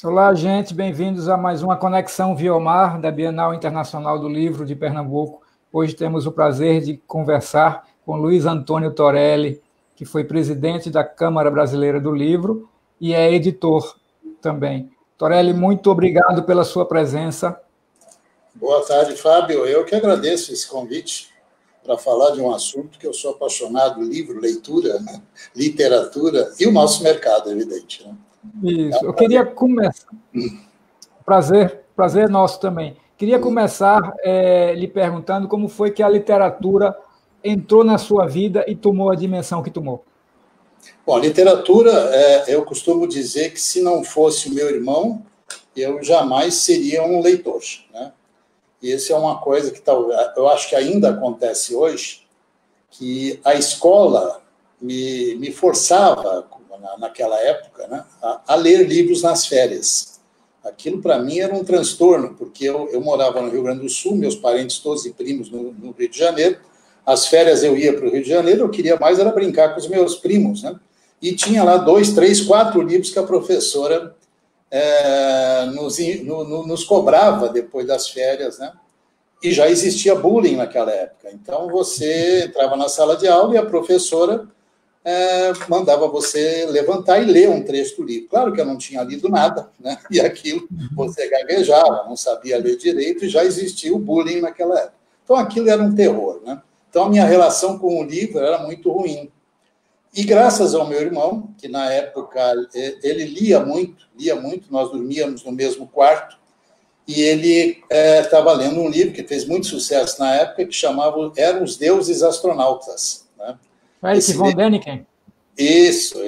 Olá, gente, bem-vindos a mais uma Conexão Viomar, da Bienal Internacional do Livro de Pernambuco. Hoje temos o prazer de conversar com Luiz Antônio Torelli, que foi presidente da Câmara Brasileira do Livro e é editor também. Torelli, muito obrigado pela sua presença. Boa tarde, Fábio. Eu que agradeço esse convite para falar de um assunto que eu sou apaixonado, livro, leitura, literatura e o nosso mercado, evidente, né? Isso, eu queria começar. Prazer nosso também. Queria começar lhe perguntando como foi que a literatura entrou na sua vida e tomou a dimensão que tomou. Bom, a literatura, eu costumo dizer que se não fosse o meu irmão, eu jamais seria um leitor, né? E isso é uma coisa que eu acho que ainda acontece hoje, que a escola me forçava, naquela época, né, a ler livros nas férias. Aquilo, para mim, era um transtorno, porque eu morava no Rio Grande do Sul, meus parentes todos e primos no Rio de Janeiro. As férias eu ia para o Rio de Janeiro, eu queria mais era brincar com os meus primos, né? E tinha lá 2, 3, 4 livros que a professora nos cobrava depois das férias, né? E já existia bullying naquela época. Então, você entrava na sala de aula e a professora mandava você levantar e ler um trecho do livro. Claro que eu não tinha lido nada, né? E aquilo você gaguejava, não sabia ler direito, e já existia o bullying naquela época. Então, aquilo era um terror, né? Então, a minha relação com o livro era muito ruim. E graças ao meu irmão, que na época ele lia muito, nós dormíamos no mesmo quarto, e ele estava lendo um livro que fez muito sucesso na época, que chamava Eram os Deuses Astronautas, né? Esse von Däniken. Isso.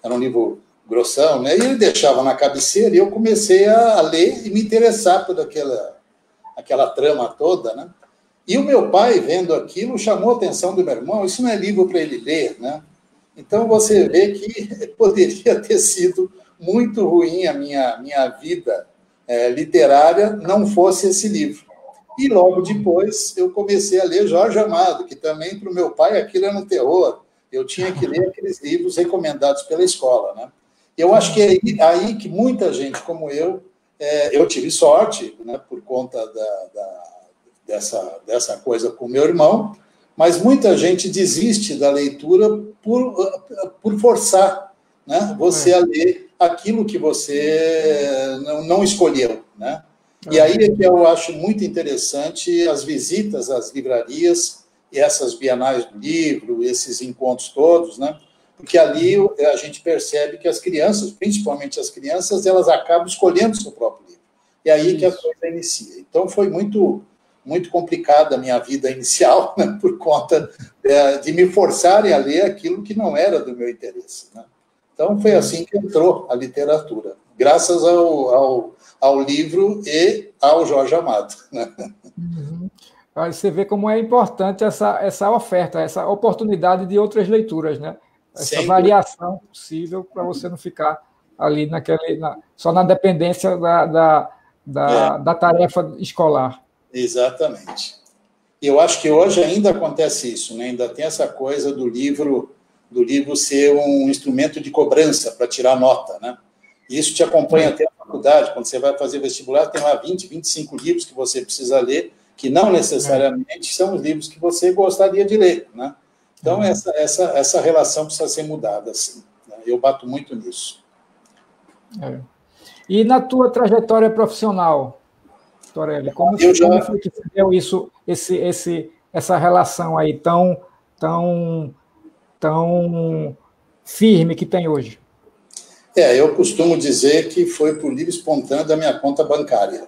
Era um livro grossão, né? E ele deixava na cabeceira e eu comecei a ler e me interessar por aquela trama toda, né? E o meu pai, vendo aquilo, chamou a atenção do meu irmão. Isso não é livro para ele ler, né? Então, você vê que poderia ter sido muito ruim a minha vida literária não fosse esse livro. E logo depois eu comecei a ler Jorge Amado, que também para o meu pai aquilo era um terror. Eu tinha que ler aqueles livros recomendados pela escola, né? Eu acho que é aí que muita gente como eu tive sorte, né, por conta dessa coisa com o meu irmão, mas muita gente desiste da leitura por forçar, né, você a ler aquilo que você não escolheu, né? E aí é que eu acho muito interessante as visitas às livrarias e essas bienais do livro, esses encontros todos, né? Porque ali a gente percebe que as crianças, principalmente as crianças, elas acabam escolhendo o seu próprio livro. E aí que a coisa inicia. Então, foi muito complicada a minha vida inicial, né? Por conta de me forçarem a ler aquilo que não era do meu interesse, né? Então, foi assim que entrou a literatura, graças ao livro e ao Jorge Amado. Uhum. Você vê como é importante essa oferta, essa oportunidade de outras leituras, né? Essa variação possível para você não ficar ali só na dependência da tarefa escolar. Exatamente. E eu acho que hoje ainda acontece isso, né? Ainda tem essa coisa do livro ser um instrumento de cobrança para tirar nota, né? E isso te acompanha até a faculdade. Quando você vai fazer vestibular, tem lá 20, 25 livros que você precisa ler, que não necessariamente são os livros que você gostaria de ler, né? Então, essa relação precisa ser mudada, assim, né? Eu bato muito nisso. E na tua trajetória profissional, Torelli, como foi que você deu essa relação aí tão firme que tem hoje? Eu costumo dizer que foi por livre e espontâneo da minha conta bancária.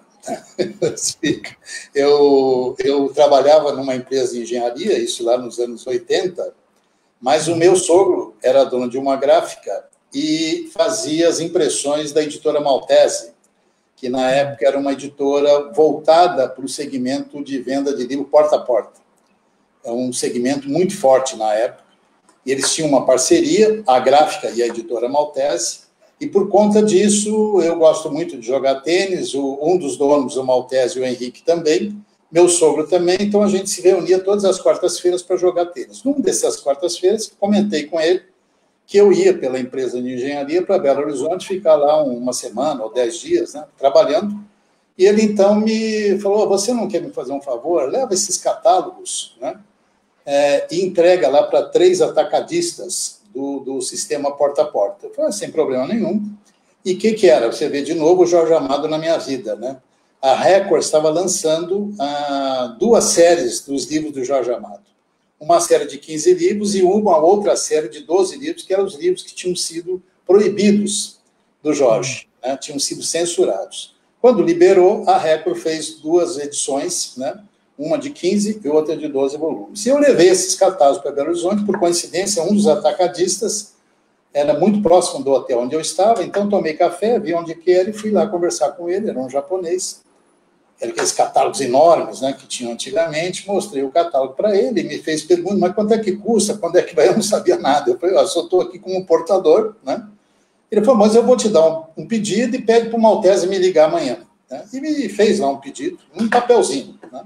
Eu trabalhava numa empresa de engenharia, isso lá nos anos 80, mas o meu sogro era dono de uma gráfica e fazia as impressões da editora Maltese, que na época era uma editora voltada para o segmento de venda de livro porta a porta. É um segmento muito forte na época. E eles tinham uma parceria, a gráfica e a editora Maltese, e por conta disso eu gosto muito de jogar tênis, um dos donos do Maltese, o Henrique, também, meu sogro também, então a gente se reunia todas as quartas-feiras para jogar tênis. Numa dessas quartas-feiras, comentei com ele que eu ia pela empresa de engenharia para Belo Horizonte, ficar lá uma semana ou 10 dias, né, trabalhando. E ele, então, me falou, você não quer me fazer um favor? Leva esses catálogos, né, e entrega lá para 3 atacadistas do sistema porta a porta. Eu falei, sem problema nenhum. E o que era? Você vê de novo o Jorge Amado na minha vida, né? A Record estava lançando 2 séries dos livros do Jorge Amado. Uma série de 15 livros e uma outra série de 12 livros, que eram os livros que tinham sido proibidos do Jorge, né? Tinham sido censurados. Quando liberou, a Record fez 2 edições, né? Uma de 15 e outra de 12 volumes. E eu levei esses catálogos para Belo Horizonte, por coincidência, um dos atacadistas era muito próximo do hotel onde eu estava, então tomei café, vi onde que era e fui lá conversar com ele, era um japonês. Era aqueles catálogos enormes, né, que tinham antigamente, mostrei o catálogo para ele, me fez pergunta, mas quanto é que custa, quando é que vai? Eu não sabia nada. Eu falei, só estou aqui como portador, né? Ele falou, mas eu vou te dar um pedido e pede para o Maltese me ligar amanhã. Né? E me fez lá um pedido, um papelzinho. Né?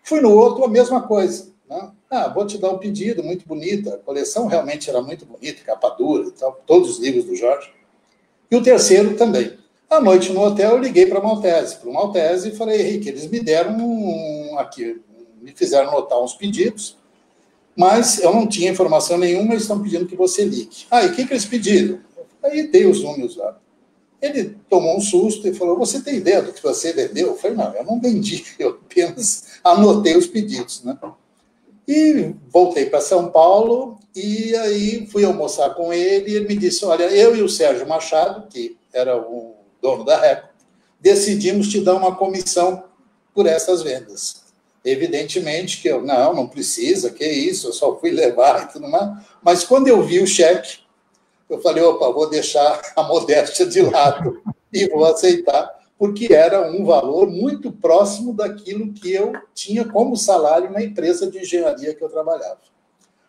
Fui no outro, a mesma coisa. Né? Vou te dar um pedido, muito bonita. A coleção realmente era muito bonita, capa dura e tal, todos os livros do Jorge. E o terceiro também. À noite no hotel, eu liguei para o Maltese, e falei, Henrique, eles me deram aqui, me fizeram notar uns pedidos, mas eu não tinha informação nenhuma, eles estão pedindo que você ligue. E o que eles pediram? Aí dei os números lá. Ele tomou um susto e falou, você tem ideia do que você vendeu? Eu falei, não, eu não vendi, eu apenas anotei os pedidos, né? E voltei para São Paulo, e aí fui almoçar com ele, e ele me disse, olha, eu e o Sérgio Machado, que era o dono da Record, decidimos te dar uma comissão por essas vendas. Evidentemente que eu, não precisa, que isso, eu só fui levar e tudo mais, mas quando eu vi o cheque, eu falei, opa, vou deixar a modéstia de lado e vou aceitar, porque era um valor muito próximo daquilo que eu tinha como salário na empresa de engenharia que eu trabalhava.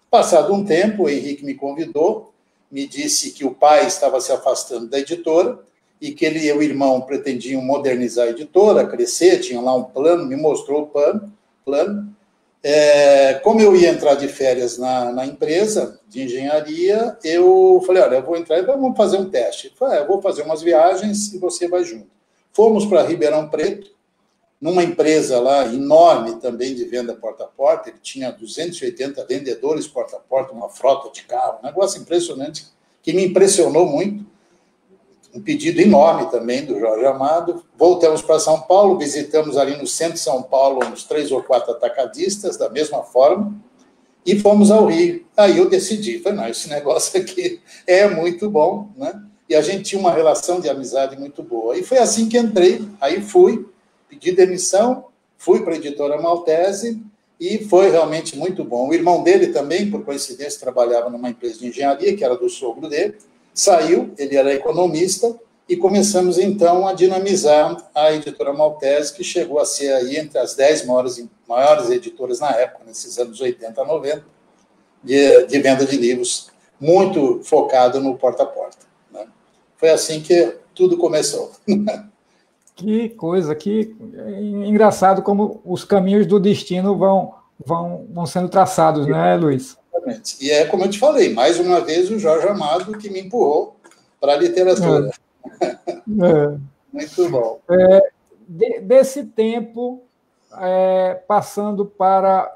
Passado um tempo, o Henrique me convidou, me disse que o pai estava se afastando da editora e que ele e o irmão pretendiam modernizar a editora, crescer, tinham lá um plano, me mostrou o plano. Como eu ia entrar de férias na empresa de engenharia, eu falei, olha, eu vou entrar e vamos fazer um teste. Eu falei, eu vou fazer umas viagens e você vai junto. Fomos para Ribeirão Preto, numa empresa lá enorme também de venda porta a porta, ele tinha 280 vendedores porta a porta, uma frota de carro, um negócio impressionante, que me impressionou muito, um pedido enorme também do Jorge Amado. Voltamos para São Paulo, visitamos ali no centro de São Paulo uns 3 ou 4 atacadistas, da mesma forma, e fomos ao Rio. Aí eu decidi, falei, não, esse negócio aqui é muito bom, né? E a gente tinha uma relação de amizade muito boa. E foi assim que entrei, aí fui, pedi demissão, fui para a editora Maltese, e foi realmente muito bom. O irmão dele também, por coincidência, trabalhava numa empresa de engenharia, que era do sogro dele, saiu, ele era economista, e começamos, então, a dinamizar a editora Maltese, que chegou a ser aí entre as 10 maiores editoras na época, nesses anos 80, 90, de venda de livros, muito focado no porta a porta. Né? Foi assim que tudo começou. Que coisa, que engraçado como os caminhos do destino vão sendo traçados, né, Luiz? Exatamente. E é como eu te falei, mais uma vez o Jorge Amado que me empurrou para a literatura. Muito bom. Desse tempo, passando para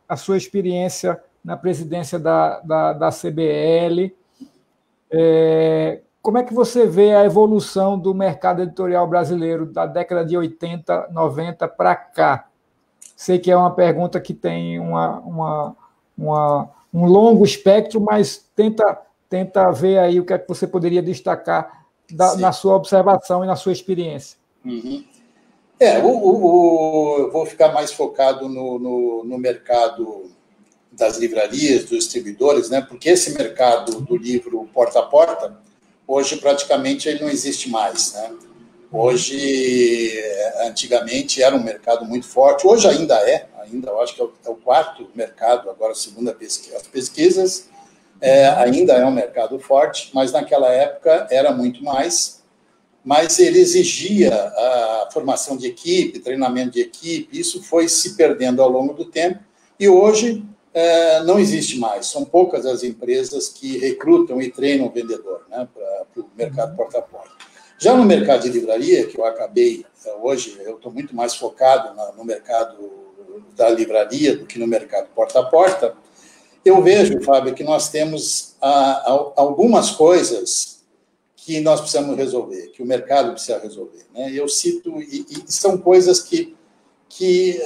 a sua experiência na presidência da CBL, como é que você vê a evolução do mercado editorial brasileiro da década de 80, 90 para cá? Sei que é uma pergunta que tem um longo espectro, mas tenta ver aí o que é que você poderia destacar na sua observação e na sua experiência. Uhum. Eu vou ficar mais focado no mercado das livrarias, dos distribuidores, né? Porque esse mercado do livro porta a porta, hoje praticamente ele não existe mais, né? Hoje, antigamente era um mercado muito forte, hoje ainda eu acho que é o 4º mercado, agora segundo as pesquisas, ainda é um mercado forte, mas naquela época era muito mais, mas ele exigia a formação de equipe, treinamento de equipe, isso foi se perdendo ao longo do tempo, e hoje não existe mais. São poucas as empresas que recrutam e treinam o vendedor, né, para o mercado porta a porta. Já no mercado de livraria, que eu acabei, hoje eu estou muito mais focado no mercado da livraria do que no mercado porta a porta, eu vejo, Fábio, que nós temos algumas coisas que nós precisamos resolver, que o mercado precisa resolver, né? Eu cito, e são coisas que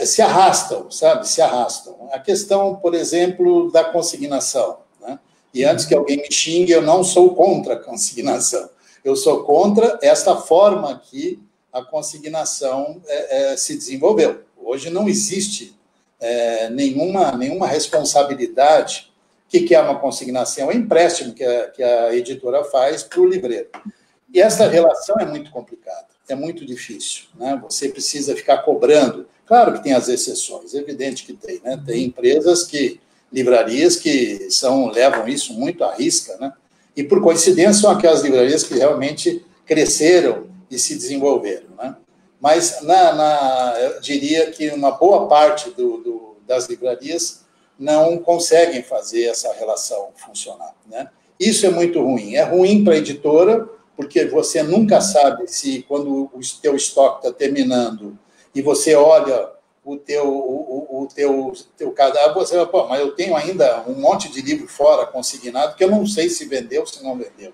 se arrastam, sabe? Se arrastam. A questão, por exemplo, da consignação, né? E antes que alguém me xingue, eu não sou contra a consignação. Eu sou contra esta forma que a consignação se desenvolveu. Hoje não existe nenhuma responsabilidade. O que é uma consignação? É um empréstimo que a editora faz para o livreiro. E essa relação é muito complicada, é muito difícil, né? Você precisa ficar cobrando. Claro que tem as exceções, é evidente que tem, né? Tem empresas livrarias que levam isso muito à risca, né? E, por coincidência, são aquelas livrarias que realmente cresceram e se desenvolveram, né? Mas eu diria que uma boa parte das livrarias não conseguem fazer essa relação funcionar, né? Isso é muito ruim. É ruim para a editora, porque você nunca sabe se, quando o teu estoque está terminando e você olha o teu cadáver, você vai, pô, mas eu tenho ainda um monte de livro fora consignado que eu não sei se vendeu ou se não vendeu.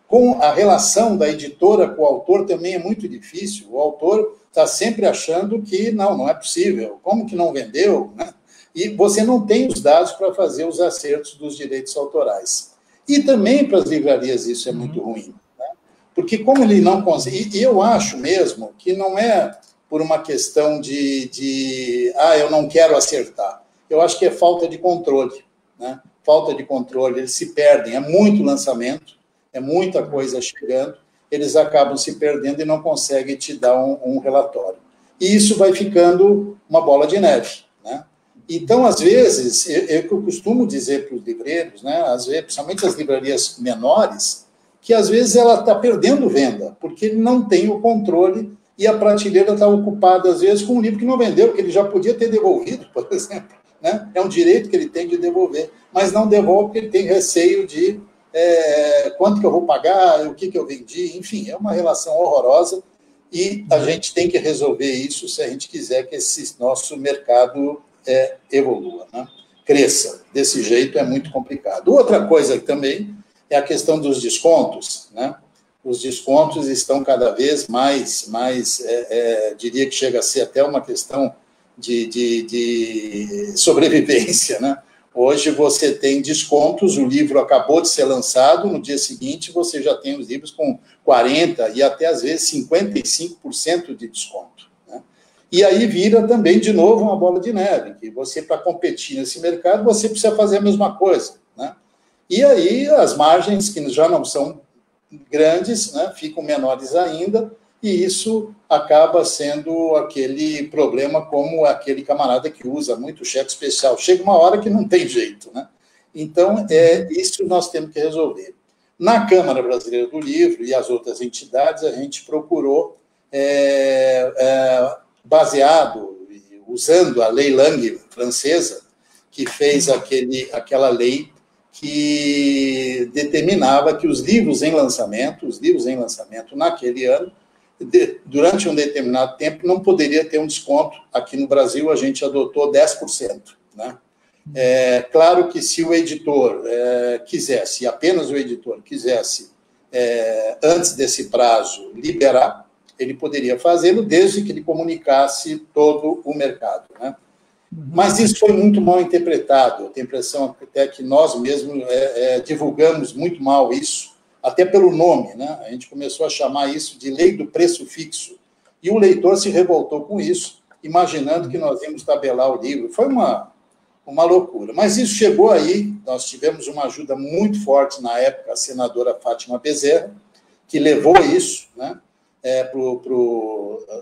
Com a relação da editora com o autor também é muito difícil. O autor está sempre achando que não é possível. Como que não vendeu, né? E você não tem os dados para fazer os acertos dos direitos autorais. E também para as livrarias isso é muito ruim, né? Porque como ele não consegue... E eu acho mesmo que não é por uma questão eu não quero acertar. Eu acho que é falta de controle, né? Falta de controle, eles se perdem. É muito lançamento, é muita coisa chegando, eles acabam se perdendo e não conseguem te dar um relatório. E isso vai ficando uma bola de neve, né? Então, às vezes, eu costumo dizer para os livreiros, né, às vezes, principalmente as livrarias menores, que às vezes ela está perdendo venda, porque ele não tem o controle e a prateleira está ocupada, às vezes, com um livro que não vendeu, que ele já podia ter devolvido, por exemplo, né? É um direito que ele tem de devolver, mas não devolve porque ele tem receio de quanto que eu vou pagar, o que eu vendi, enfim, é uma relação horrorosa e a gente tem que resolver isso se a gente quiser que esse nosso mercado evolua, né? Cresça. Desse jeito é muito complicado. Outra coisa também é a questão dos descontos, né? Os descontos estão cada vez mais diria que chega a ser até uma questão de sobrevivência, né? Hoje você tem descontos, o livro acabou de ser lançado, no dia seguinte você já tem os livros com 40% e até às vezes 55% de desconto, né? E aí vira também, de novo, uma bola de neve, que você, para competir nesse mercado, você precisa fazer a mesma coisa, né? E aí as margens, que já não são grandes, né, ficam menores ainda, e isso acaba sendo aquele problema como aquele camarada que usa muito cheque especial. Chega uma hora que não tem jeito, né? Então, isso nós temos que resolver. Na Câmara Brasileira do Livro e as outras entidades, a gente procurou, usando a Lei Lang francesa, que fez aquela lei que determinava que os livros em lançamento naquele ano, durante um determinado tempo, não poderia ter um desconto. Aqui no Brasil, a gente adotou 10%, né? Claro que se o editor quisesse, apenas o editor quisesse, antes desse prazo, liberar, ele poderia fazê-lo, desde que ele comunicasse todo o mercado, né? Mas isso foi muito mal interpretado. Eu tenho a impressão até que nós mesmos divulgamos muito mal isso, até pelo nome, né? A gente começou a chamar isso de lei do preço fixo. E o leitor se revoltou com isso, imaginando que nós íamos tabelar o livro. Foi uma loucura. Mas isso chegou aí, nós tivemos uma ajuda muito forte na época, a senadora Fátima Bezerra, que levou isso, né,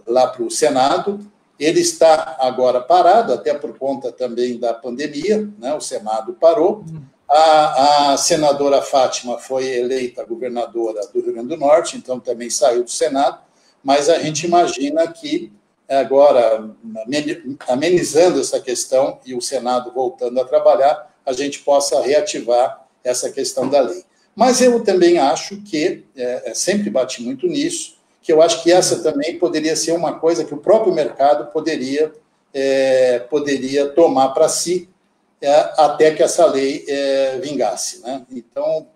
lá para o Senado. Ele está agora parado, até por conta também da pandemia, né? O Senado parou. A senadora Fátima foi eleita governadora do Rio Grande do Norte, então também saiu do Senado, mas a gente imagina que agora amenizando essa questão e o Senado voltando a trabalhar, a gente possa reativar essa questão da lei. Mas eu também acho que, sempre bati muito nisso, que eu acho que essa também poderia ser uma coisa que o próprio mercado poderia tomar para si, até que essa lei vingasse, né? Então,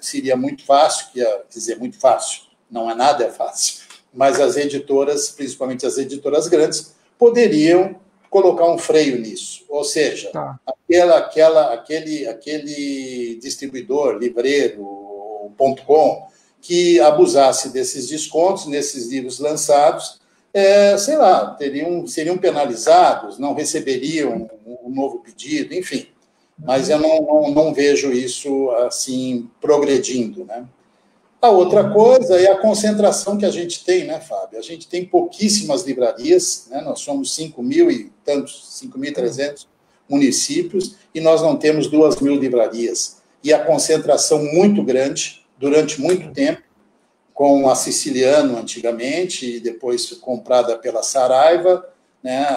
seria muito fácil, quer dizer, muito fácil, não é nada fácil, mas as editoras, principalmente as editoras grandes, poderiam colocar um freio nisso, ou seja, aquele distribuidor, livreiro, .com, que abusasse desses descontos nesses livros lançados, sei lá, seriam penalizados, não receberiam um novo pedido, enfim. Mas eu não vejo isso assim progredindo, né? A outra coisa é a concentração que a gente tem, né, Fábio? A gente tem pouquíssimas livrarias, né? Nós somos 5.300 municípios e nós não temos 2.000 livrarias. E a concentração muito grande, durante muito tempo, com a Siciliano antigamente, e depois comprada pela Saraiva, né?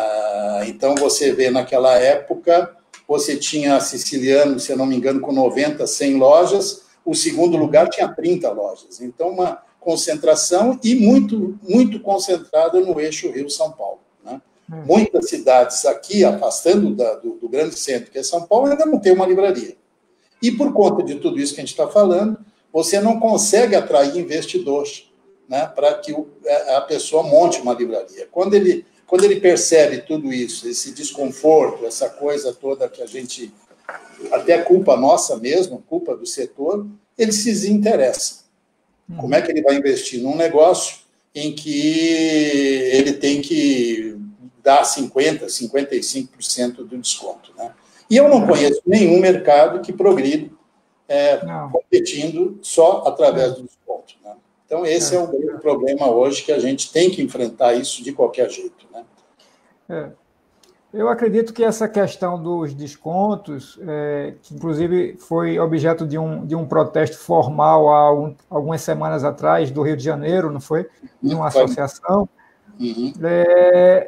Então, você vê, naquela época, você tinha a Siciliano, se eu não me engano, com 90, 100 lojas, o segundo lugar tinha 30 lojas. Então, uma concentração e muito, muito concentrada no eixo Rio-São Paulo, né? Muitas cidades aqui, afastando do grande centro, que é São Paulo, ainda não tem uma livraria. E, por conta de tudo isso que a gente está falando, você não consegue atrair investidores, né, para que a pessoa monte uma livraria. Quando ele percebe tudo isso, esse desconforto, essa coisa toda que a gente, até culpa nossa mesmo, culpa do setor, ele se desinteressa. Como é que ele vai investir num negócio em que ele tem que dar 50%, 55% do desconto, né? E eu não conheço nenhum mercado que progrida competindo só através do desconto, né? Então, esse é o grande problema hoje, que a gente tem que enfrentar isso de qualquer jeito, né? Eu acredito que essa questão dos descontos, que inclusive foi objeto de um protesto formal há algumas semanas atrás, do Rio de Janeiro, não foi? De uma associação.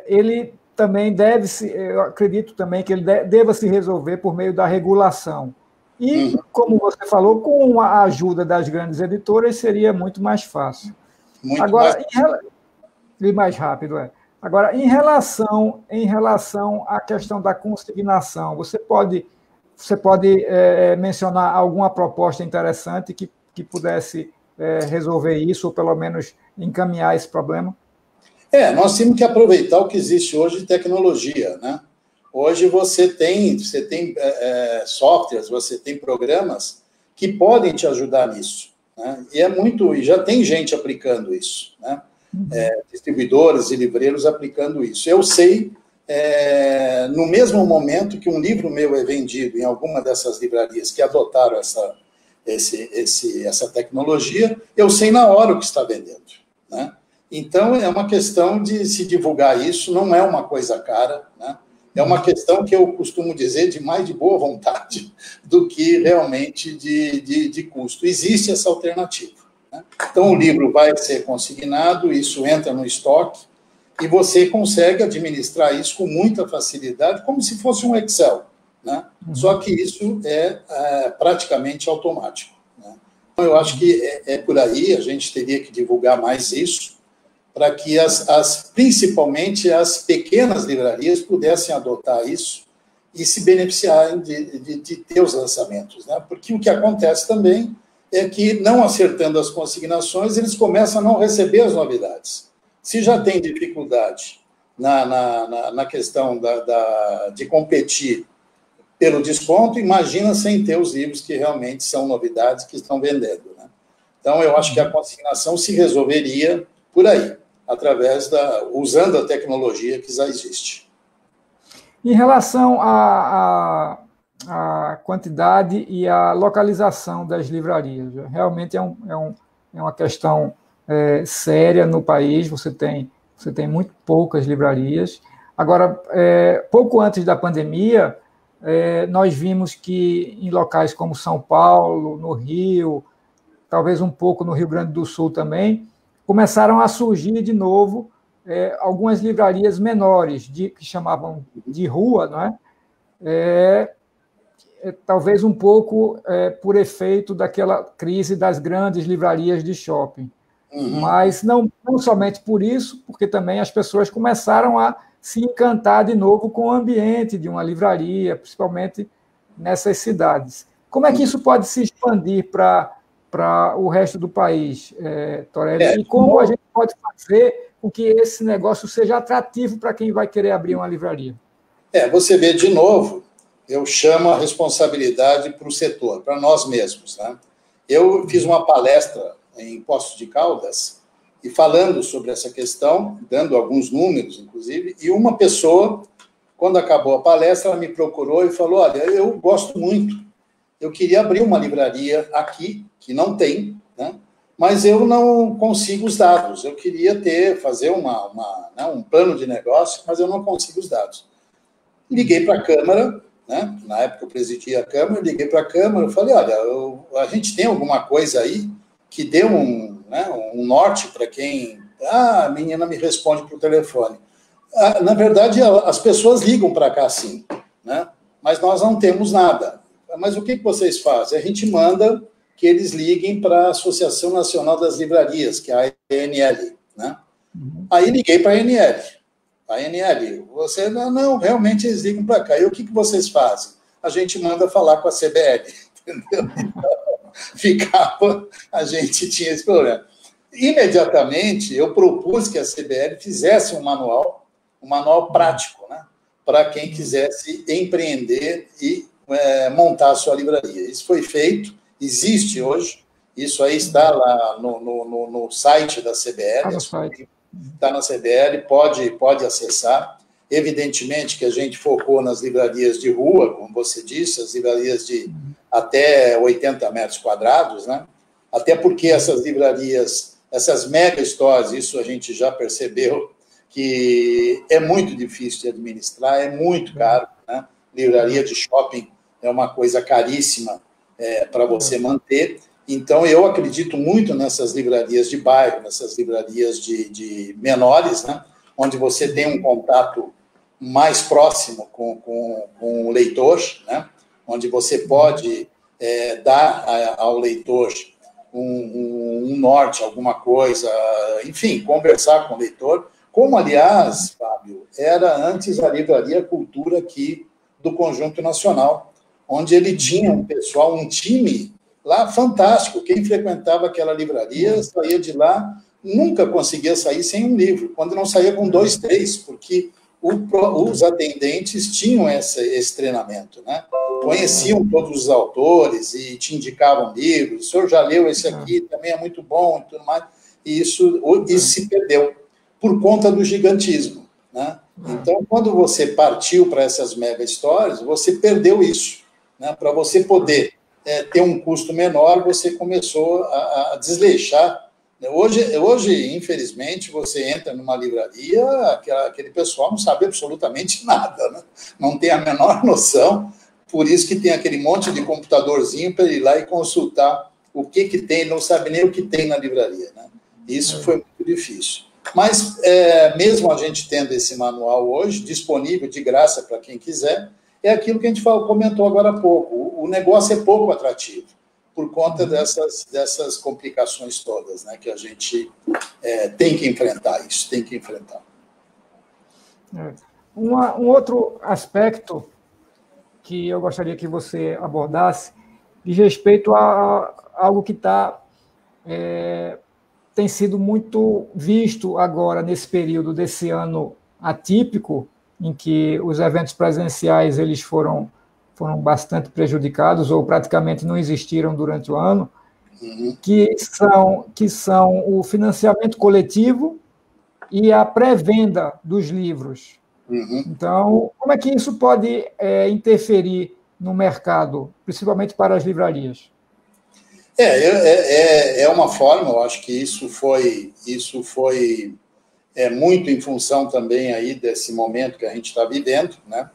Ele também eu acredito também que ele deva se resolver por meio da regulação. E, como você falou, com a ajuda das grandes editoras, seria muito mais fácil. E mais rápido, Agora, em relação à questão da consignação, você pode mencionar alguma proposta interessante que pudesse resolver isso, ou pelo menos encaminhar esse problema? Nós temos que aproveitar o que existe hoje de tecnologia, né? Hoje você tem softwares, você tem programas que podem te ajudar nisso, né? E já tem gente aplicando isso, né? Distribuidores e livreiros aplicando isso. Eu sei, no mesmo momento que um livro meu é vendido em alguma dessas livrarias que adotaram essa tecnologia, eu sei na hora o que está vendendo, né? Então, é uma questão de se divulgar isso, não é uma coisa cara, né? É uma questão que eu costumo dizer de mais de boa vontade do que realmente de custo. Existe essa alternativa, né? Então, o livro vai ser consignado, isso entra no estoque, e você consegue administrar isso com muita facilidade, como se fosse um Excel, né? Só que isso é praticamente automático, né? Então, eu acho que por aí, a gente teria que divulgar mais isso, para que principalmente as pequenas livrarias pudessem adotar isso e se beneficiarem de ter os lançamentos, né? Porque o que acontece também é que, não acertando as consignações, eles começam a não receber as novidades. Se já tem dificuldade na questão de competir pelo desconto, imagina sem ter os livros que realmente são novidades que estão vendendo, né? Então, eu acho que a consignação se resolveria por aí, usando a tecnologia que já existe. Em relação à quantidade e à localização das livrarias, realmente é uma questão séria no país. Você tem muito poucas livrarias. Agora, pouco antes da pandemia, nós vimos que em locais como São Paulo, no Rio, talvez um pouco no Rio Grande do Sul também, começaram a surgir de novo algumas livrarias menores, que chamavam de rua, não é? Talvez um pouco por efeito daquela crise das grandes livrarias de shopping. Mas não somente por isso, porque também as pessoas começaram a se encantar de novo com o ambiente de uma livraria, principalmente nessas cidades. Como é que isso pode se expandir para o resto do país, Torelli? E como a gente pode fazer com que esse negócio seja atrativo para quem vai querer abrir uma livraria? Você vê de novo, eu chamo a responsabilidade para o setor, para nós mesmos, né? Eu fiz uma palestra em Poços de Caldas e falando sobre essa questão, dando alguns números, inclusive, e uma pessoa, quando acabou a palestra, ela me procurou e falou, olha, eu gosto muito, eu queria abrir uma livraria aqui, que não tem, né? Mas eu não consigo os dados, eu queria fazer um plano de negócio, mas eu não consigo os dados. Liguei para a Câmara, né? Na época eu presidia a Câmara, liguei para a Câmara e falei, olha, a gente tem alguma coisa aí que dê um norte para quem... a menina me responde por telefone. Na verdade, as pessoas ligam para cá, sim, né? Mas nós não temos nada. Mas o que vocês fazem? A gente manda que eles liguem para a Associação Nacional das Livrarias, que é a ANL, né? Aí liguei para a ANL. A ANL, você, não, realmente eles ligam para cá. E o que vocês fazem? A gente manda falar com a CBL, entendeu? Então, a gente tinha esse problema. Imediatamente, eu propus que a CBL fizesse um manual prático, né, para quem quisesse empreender e montar a sua livraria. Isso foi feito, existe hoje, isso aí está lá no site da CBL, está na CBL, pode acessar. Evidentemente que a gente focou nas livrarias de rua, como você disse, as livrarias de até 80 metros quadrados, né? Até porque essas livrarias, essas mega stores, isso a gente já percebeu, que é muito difícil de administrar, é muito caro, né? Livraria de shopping é uma coisa caríssima para você manter. Então, eu acredito muito nessas livrarias de bairro, nessas livrarias de menores, né? Onde você tem um contato mais próximo com o leitor, né? Onde você pode dar ao leitor um norte, alguma coisa, enfim, conversar com o leitor, como, aliás, Fábio, era antes a Livraria Cultura aqui do Conjunto Nacional, onde ele tinha um pessoal, um time lá fantástico. Quem frequentava aquela livraria saía de lá, nunca conseguia sair sem um livro, quando não saía com 2, 3, porque os atendentes tinham esse treinamento, né? Conheciam todos os autores e te indicavam livros. O senhor já leu esse aqui, também é muito bom e tudo mais. E isso se perdeu por conta do gigantismo, né? Então, quando você partiu para essas mega histórias, você perdeu isso, né? Para você poder ter um custo menor, você começou a desleixar. Hoje, infelizmente, você entra numa livraria, aquele pessoal não sabe absolutamente nada, né? Não tem a menor noção, por isso que tem aquele monte de computadorzinho para ir lá e consultar o que tem, não sabe nem o que tem na livraria, né? Isso foi muito difícil. Mas, mesmo a gente tendo esse manual hoje, disponível de graça para quem quiser, é aquilo que a gente comentou agora há pouco, o negócio é pouco atrativo, por conta dessas complicações todas, né, que a gente tem que enfrentar isso, tem que enfrentar. Um outro aspecto que eu gostaria que você abordasse diz respeito a algo que tem sido muito visto agora nesse período desse ano atípico, em que os eventos presenciais eles foram bastante prejudicados ou praticamente não existiram durante o ano, que são o financiamento coletivo e a pré-venda dos livros. Então, como é que isso pode interferir no mercado, principalmente para as livrarias? É uma forma, eu acho que isso foi muito em função também aí desse momento que a gente está vivendo, né?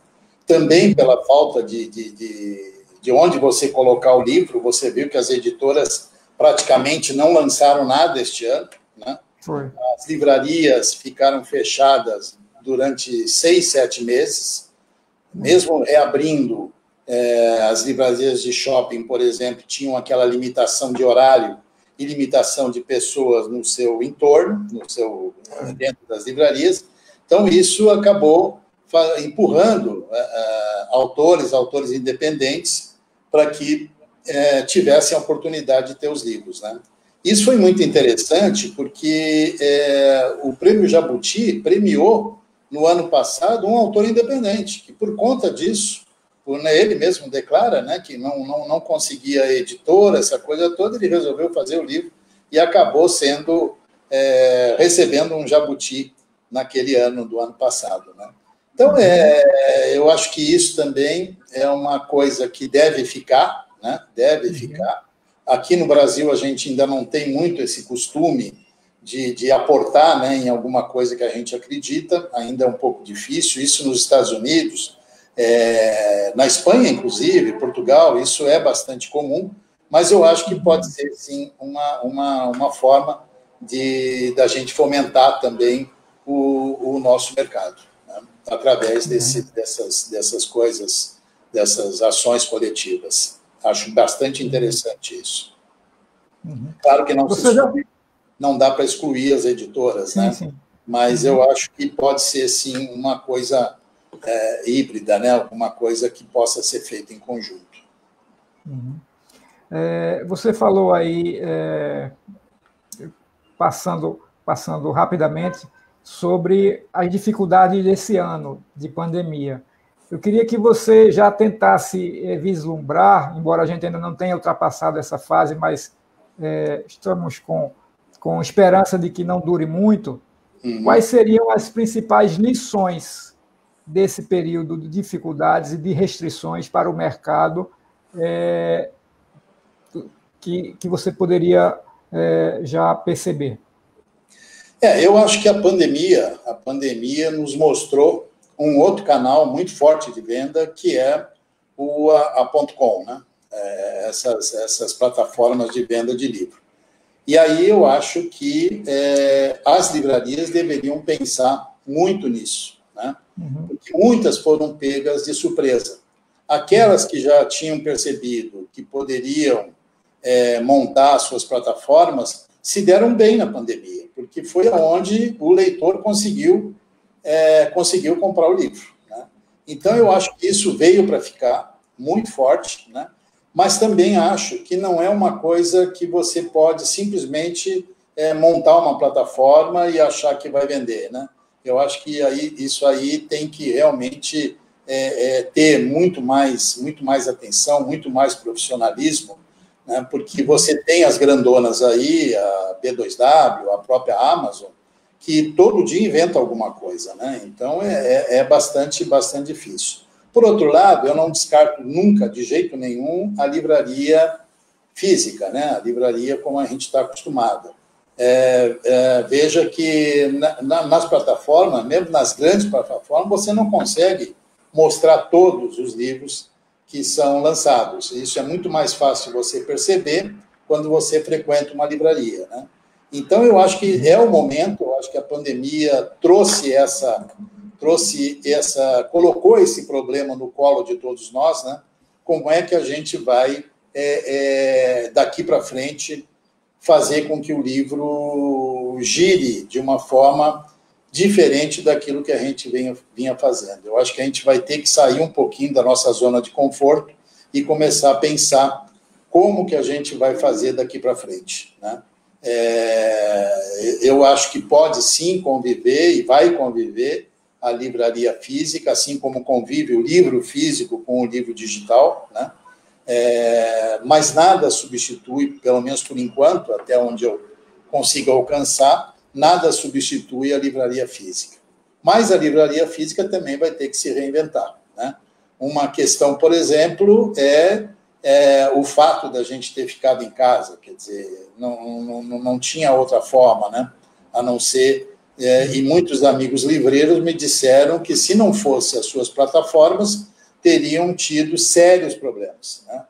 Também pela falta de onde você colocar o livro, você viu que as editoras praticamente não lançaram nada este ano, né? Foi. As livrarias ficaram fechadas durante 6, 7 meses, mesmo reabrindo, as livrarias de shopping, por exemplo, tinham aquela limitação de horário e limitação de pessoas no seu entorno, dentro das livrarias. Então, isso acabou empurrando autores independentes para que tivessem a oportunidade de ter os livros, né? Isso foi muito interessante, porque o Prêmio Jabuti premiou, no ano passado, um autor independente, que, por conta disso, ele mesmo declara, né, que não conseguia editora, essa coisa toda, ele resolveu fazer o livro e acabou recebendo um Jabuti naquele ano, do ano passado, né? Então, eu acho que isso também é uma coisa que deve ficar, né? Deve ficar. Aqui no Brasil, a gente ainda não tem muito esse costume de aportar, né, em alguma coisa que a gente acredita, ainda é um pouco difícil. Isso nos Estados Unidos, na Espanha, inclusive, Portugal, isso é bastante comum, mas eu acho que pode ser, sim, uma forma da gente fomentar também o nosso mercado, né, através dessas coisas, dessas ações coletivas. Acho bastante interessante isso. Claro que não dá para excluir as editoras, sim, né? Sim. Mas eu acho que pode ser, sim, uma coisa híbrida, né? Alguma coisa que possa ser feita em conjunto. Você falou aí, passando rapidamente, sobre as dificuldades desse ano de pandemia. Eu queria que você já tentasse vislumbrar, embora a gente ainda não tenha ultrapassado essa fase, mas estamos com esperança de que não dure muito, quais seriam as principais lições desse período de dificuldades e de restrições para o mercado que você poderia já perceber? Eu acho que a pandemia nos mostrou um outro canal muito forte de venda, que é a .com, né? Essas plataformas de venda de livro. E aí eu acho que as livrarias deveriam pensar muito nisso, né? Porque muitas foram pegas de surpresa. Aquelas que já tinham percebido que poderiam montar suas plataformas se deram bem na pandemia, porque foi onde o leitor conseguiu comprar o livro, né? Então, eu acho que isso veio para ficar muito forte, né? Mas também acho que não é uma coisa que você pode simplesmente montar uma plataforma e achar que vai vender, né? Eu acho que isso aí tem que realmente ter muito mais atenção, muito mais profissionalismo, né? Porque você tem as grandonas aí, a B2W, a própria Amazon, que todo dia inventa alguma coisa, né? Então, é bastante difícil. Por outro lado, eu não descarto nunca, de jeito nenhum, a livraria física, né? A livraria como a gente está acostumado. Veja que nas plataformas, mesmo nas grandes plataformas, você não consegue mostrar todos os livros que são lançados. Isso é muito mais fácil você perceber quando você frequenta uma livraria, né? Então, eu acho que é o momento, eu acho que a pandemia colocou esse problema no colo de todos nós, né? Como é que a gente vai, daqui para frente, fazer com que o livro gire de uma forma diferente daquilo que a gente vinha fazendo. Eu acho que a gente vai ter que sair um pouquinho da nossa zona de conforto e começar a pensar como que a gente vai fazer daqui para frente, né? Eu acho que pode sim conviver e vai conviver a livraria física, assim como convive o livro físico com o livro digital, né? Mas nada substitui, pelo menos por enquanto, até onde eu consigo alcançar, nada substitui a livraria física. Mas a livraria física também vai ter que se reinventar, né? Uma questão, por exemplo, o fato da gente ter ficado em casa, quer dizer, não tinha outra forma, né? A não ser... e muitos amigos livreiros me disseram que, se não fosse as suas plataformas, teriam tido sérios problemas, né?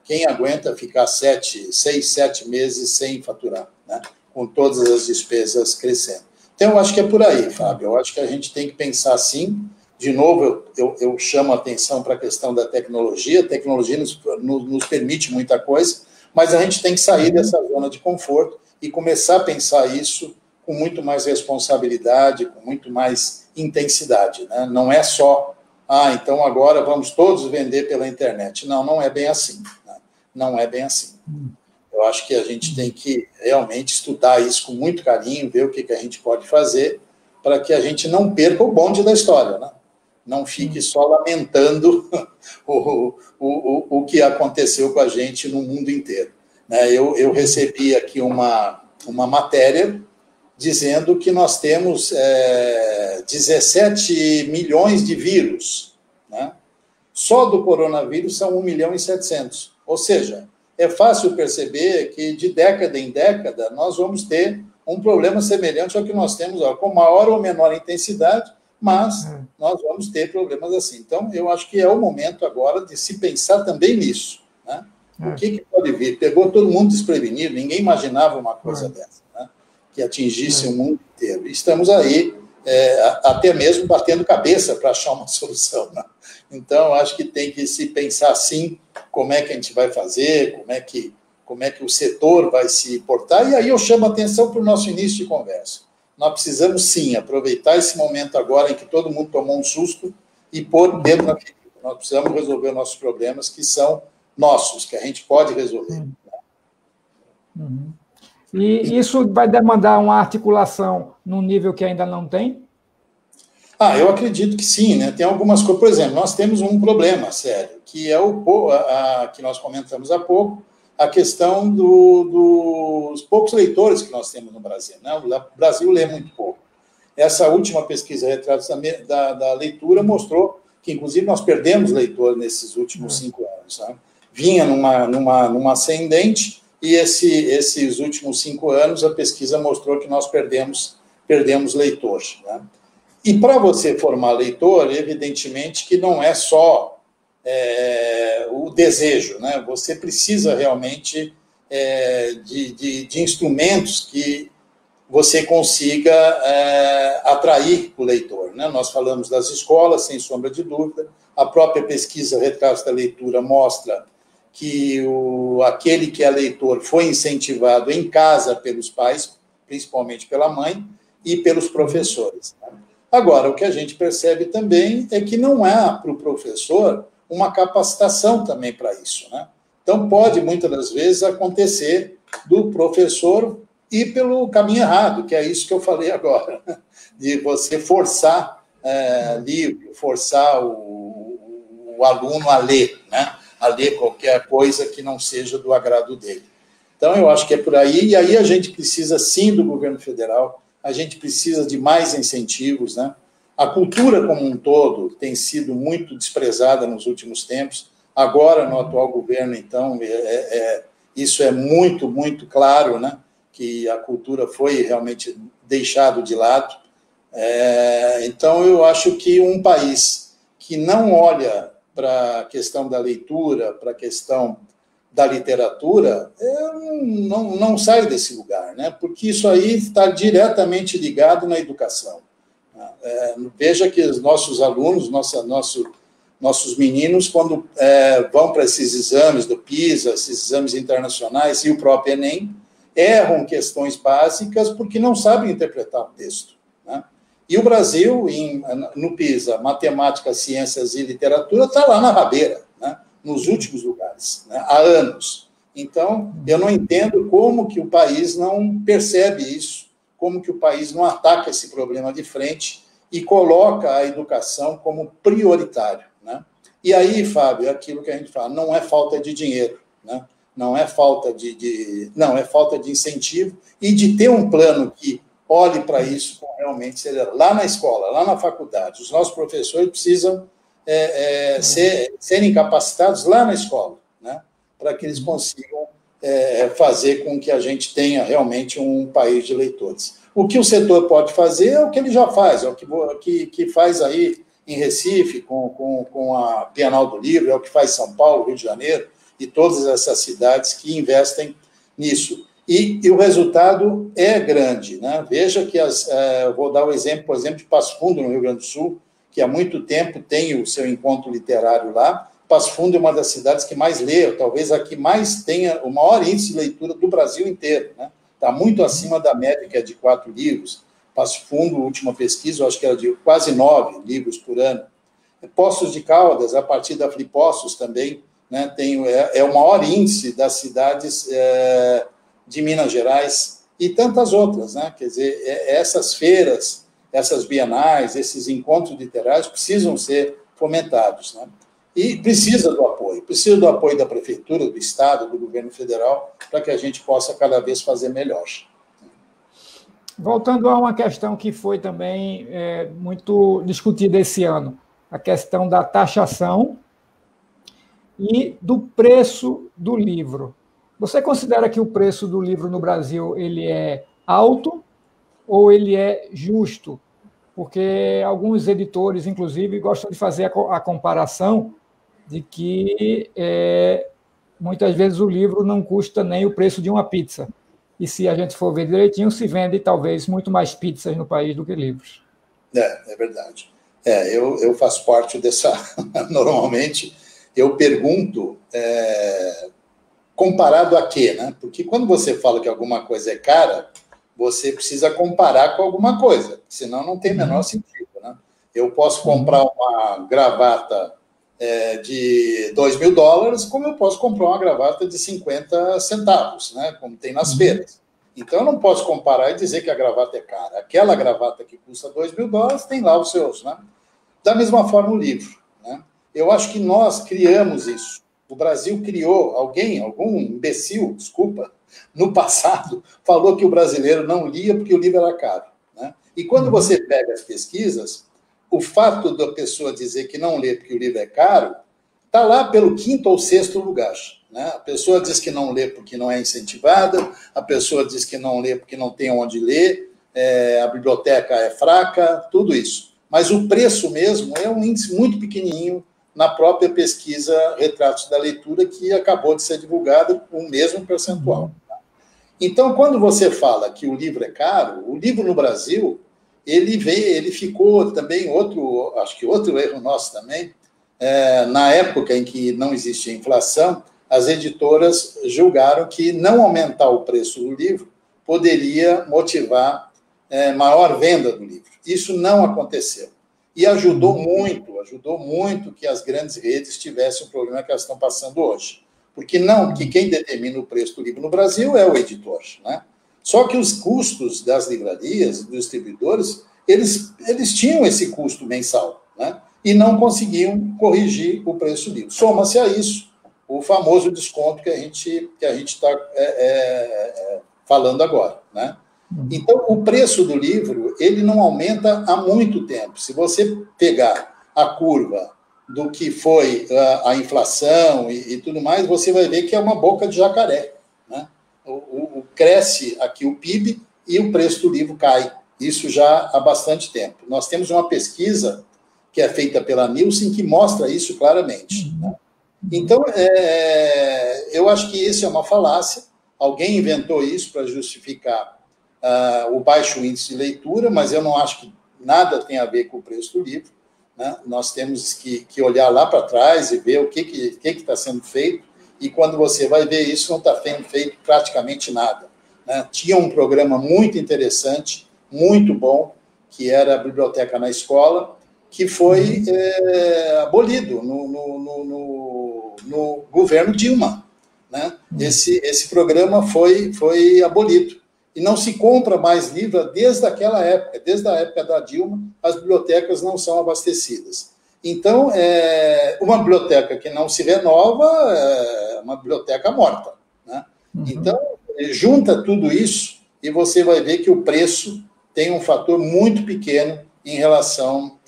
Quem aguenta ficar 6, 7 meses sem faturar, né? com todas as despesas crescendo. Então, eu acho que é por aí, Fábio. Eu acho que a gente tem que pensar assim. De novo, eu chamo a atenção para a questão da tecnologia. A tecnologia nos permite muita coisa, mas a gente tem que sair dessa zona de conforto e começar a pensar isso com muito mais responsabilidade, com muito mais intensidade, né? Não é só, então agora vamos todos vender pela internet. Não, não é bem assim, né? Não é bem assim. Eu acho que a gente tem que realmente estudar isso com muito carinho, ver o que a gente pode fazer para que a gente não perca o bonde da história, né? Não fique só lamentando o que aconteceu com a gente no mundo inteiro. Eu recebi aqui uma matéria dizendo que nós temos 17 milhões de vírus, né? Só do coronavírus são 1.700.000. Ou seja, é fácil perceber que de década em década nós vamos ter um problema semelhante ao que nós temos, com maior ou menor intensidade, mas nós vamos ter problemas assim. Então, eu acho que é o momento agora de se pensar também nisso, né? O que pode vir? Pegou todo mundo desprevenido, ninguém imaginava uma coisa dessa, né? Que atingisse o mundo inteiro. E estamos aí, até mesmo batendo cabeça para achar uma solução, né? Então, acho que tem que se pensar assim, como é que a gente vai fazer, como é que o setor vai se portar, e aí eu chamo a atenção para o nosso início de conversa. Nós precisamos, sim, aproveitar esse momento agora em que todo mundo tomou um susto e pôr dedo na ferida. Nós precisamos resolver nossos problemas, que são nossos, que a gente pode resolver. E isso vai demandar uma articulação num nível que ainda não tem? Eu acredito que sim, né? Tem algumas coisas. Por exemplo, nós temos um problema sério, que é que nós comentamos há pouco, a questão dos poucos leitores que nós temos no Brasil, né? O Brasil lê muito pouco. Essa última pesquisa Retratos da Leitura mostrou que, inclusive, nós perdemos leitor nesses últimos 5 anos, né? Vinha numa ascendente, e esses últimos 5 anos a pesquisa mostrou que nós perdemos leitor, né? E para você formar leitor, evidentemente que não é só o desejo, né? Você precisa realmente de instrumentos que você consiga atrair o leitor, né? Nós falamos das escolas, sem sombra de dúvida. A própria pesquisa Retratos da Leitura mostra que aquele que é leitor foi incentivado em casa pelos pais, principalmente pela mãe, e pelos professores, né? Agora, o que a gente percebe também é que não há para o professor uma capacitação também para isso, né? Então, pode, muitas das vezes, acontecer do professor ir pelo caminho errado, que é isso que eu falei agora, de você forçar livro, forçar o aluno a ler, né? A ler qualquer coisa que não seja do agrado dele. Então, eu acho que é por aí, e aí a gente precisa, sim, do governo federal, a gente precisa de mais incentivos, né? A cultura como um todo tem sido muito desprezada nos últimos tempos. Agora, no atual governo, então, isso é muito, muito claro, né? Que a cultura foi realmente deixado de lado. Então, eu acho que um país que não olha para a questão da leitura, para a questão da literatura, não sai desse lugar, né? Porque isso aí está diretamente ligado na educação. Veja que os nossos alunos, nossos meninos, quando vão para esses exames do PISA, esses exames internacionais e o próprio Enem, erram questões básicas porque não sabem interpretar o texto, né? E o Brasil, no PISA, matemática, ciências e literatura, está lá na rabeira, né? Nos últimos lugares, né? Há anos. Então, eu não entendo como que o país não percebe isso, como que o país não ataca esse problema de frente e coloca a educação como prioritário, né? E aí, Fábio, é aquilo que a gente fala, não é falta de dinheiro, né? Não é falta não, é falta de incentivo e de ter um plano que olhe para isso realmente, seja lá na escola, lá na faculdade. Os nossos professores precisam serem capacitados lá na escola, né? Para que eles consigam fazer com que a gente tenha realmente um país de leitores. O que o setor pode fazer é o que ele já faz, é o que faz aí em Recife, com a Bienal do Livro, é o que faz São Paulo, Rio de Janeiro, e todas essas cidades que investem nisso. E o resultado é grande, né? Veja que vou dar o exemplo, por exemplo, de Passo Fundo, no Rio Grande do Sul, que há muito tempo tem o seu encontro literário lá. Passo Fundo é uma das cidades que mais lê, talvez a que mais tenha o maior índice de leitura do Brasil inteiro, né? Está muito acima da média, que é de 4 livros. Passo Fundo, última pesquisa, eu acho que era de quase 9 livros por ano. Poços de Caldas, a partir da Flipossos também, né, é o maior índice das cidades de Minas Gerais e tantas outras, né? Quer dizer, essas feiras, essas bienais, esses encontros literários precisam ser fomentados, né? E precisa do apoio da Prefeitura, do Estado, do Governo Federal, para que a gente possa cada vez fazer melhor. Voltando a uma questão que foi também muito discutida esse ano, a questão da taxação e do preço do livro. Você considera que o preço do livro no Brasil ele é alto ou ele é justo? Porque alguns editores, inclusive, gostam de fazer a comparação de que muitas vezes o livro não custa nem o preço de uma pizza. E se a gente for ver direitinho, se vende talvez muito mais pizzas no país do que livros. É verdade. Eu faço parte dessa... Normalmente, eu pergunto... comparado a quê, né? Porque quando você fala que alguma coisa é cara, você precisa comparar com alguma coisa, senão não tem o menor sentido, né? Eu posso comprar uma gravata de $2.000, como eu posso comprar uma gravata de 50 centavos, né? Como tem nas feiras. Então, eu não posso comparar e dizer que a gravata é cara. Aquela gravata que custa $2.000 tem lá os seus, né? Da mesma forma, o livro, né? Eu acho que nós criamos isso. O Brasil criou, algum imbecil, desculpa, no passado, falou que o brasileiro não lia porque o livro era caro, né? E quando você pega as pesquisas, o fato da pessoa dizer que não lê porque o livro é caro, está lá pelo 5º ou 6º lugar, né? A pessoa diz que não lê porque não é incentivada, a pessoa diz que não lê porque não tem onde ler, a biblioteca é fraca, tudo isso. Mas o preço mesmo é um índice muito pequenininho na própria pesquisa Retratos da Leitura, que acabou de ser divulgada com o mesmo percentual. Então, quando você fala que o livro é caro, o livro no Brasil, ele ficou também acho que outro erro nosso também, na época em que não existia inflação, as editoras julgaram que não aumentar o preço do livro poderia motivar maior venda do livro. Isso não aconteceu. E ajudou muito que as grandes redes tivessem o problema que elas estão passando hoje. Porque quem determina o preço do livro no Brasil é o editor, né? Só que os custos das livrarias, dos distribuidores, eles tinham esse custo mensal, né? E não conseguiam corrigir o preço do livro. Soma-se a isso o famoso desconto que a gente está falando agora, né? Então, o preço do livro, ele não aumenta há muito tempo. Se você pegar a curva do que foi a inflação e tudo mais, você vai ver que é uma boca de jacaré, né? Cresce aqui o PIB e o preço do livro cai. Isso já há bastante tempo. Nós temos uma pesquisa que é feita pela Nielsen que mostra isso claramente, né? Então, eu acho que isso é uma falácia. Alguém inventou isso para justificar o baixo índice de leitura, mas eu não acho que nada tem a ver com o preço do livro, né? Nós temos que olhar lá para trás e ver o que está sendo feito, e quando você vai ver isso, não está sendo feito praticamente nada, né? Tinha um programa muito interessante, muito bom, que era a Biblioteca na Escola, que foi abolido no governo Dilma, né? Esse programa foi abolido. E não se compra mais livro desde aquela época, desde a época da Dilma, as bibliotecas não são abastecidas. Então, uma biblioteca que não se renova é uma biblioteca morta, né? Então, junta tudo isso e você vai ver que o preço tem um fator muito pequeno em relação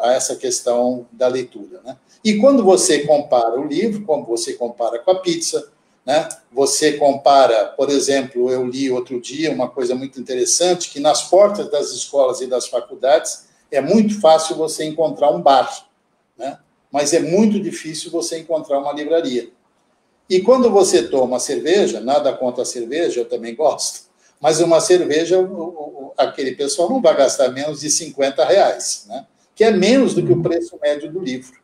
a essa questão da leitura, né? E quando você compara o livro, como você compara com a pizza, né? Você compara, por exemplo, eu li outro dia uma coisa muito interessante, que nas portas das escolas e das faculdades é muito fácil você encontrar um bar, né? Mas é muito difícil você encontrar uma livraria. E quando você toma cerveja, nada contra a cerveja, eu também gosto, mas uma cerveja, aquele pessoal não vai gastar menos de R$ 50, né? Que é menos do que o preço médio do livro.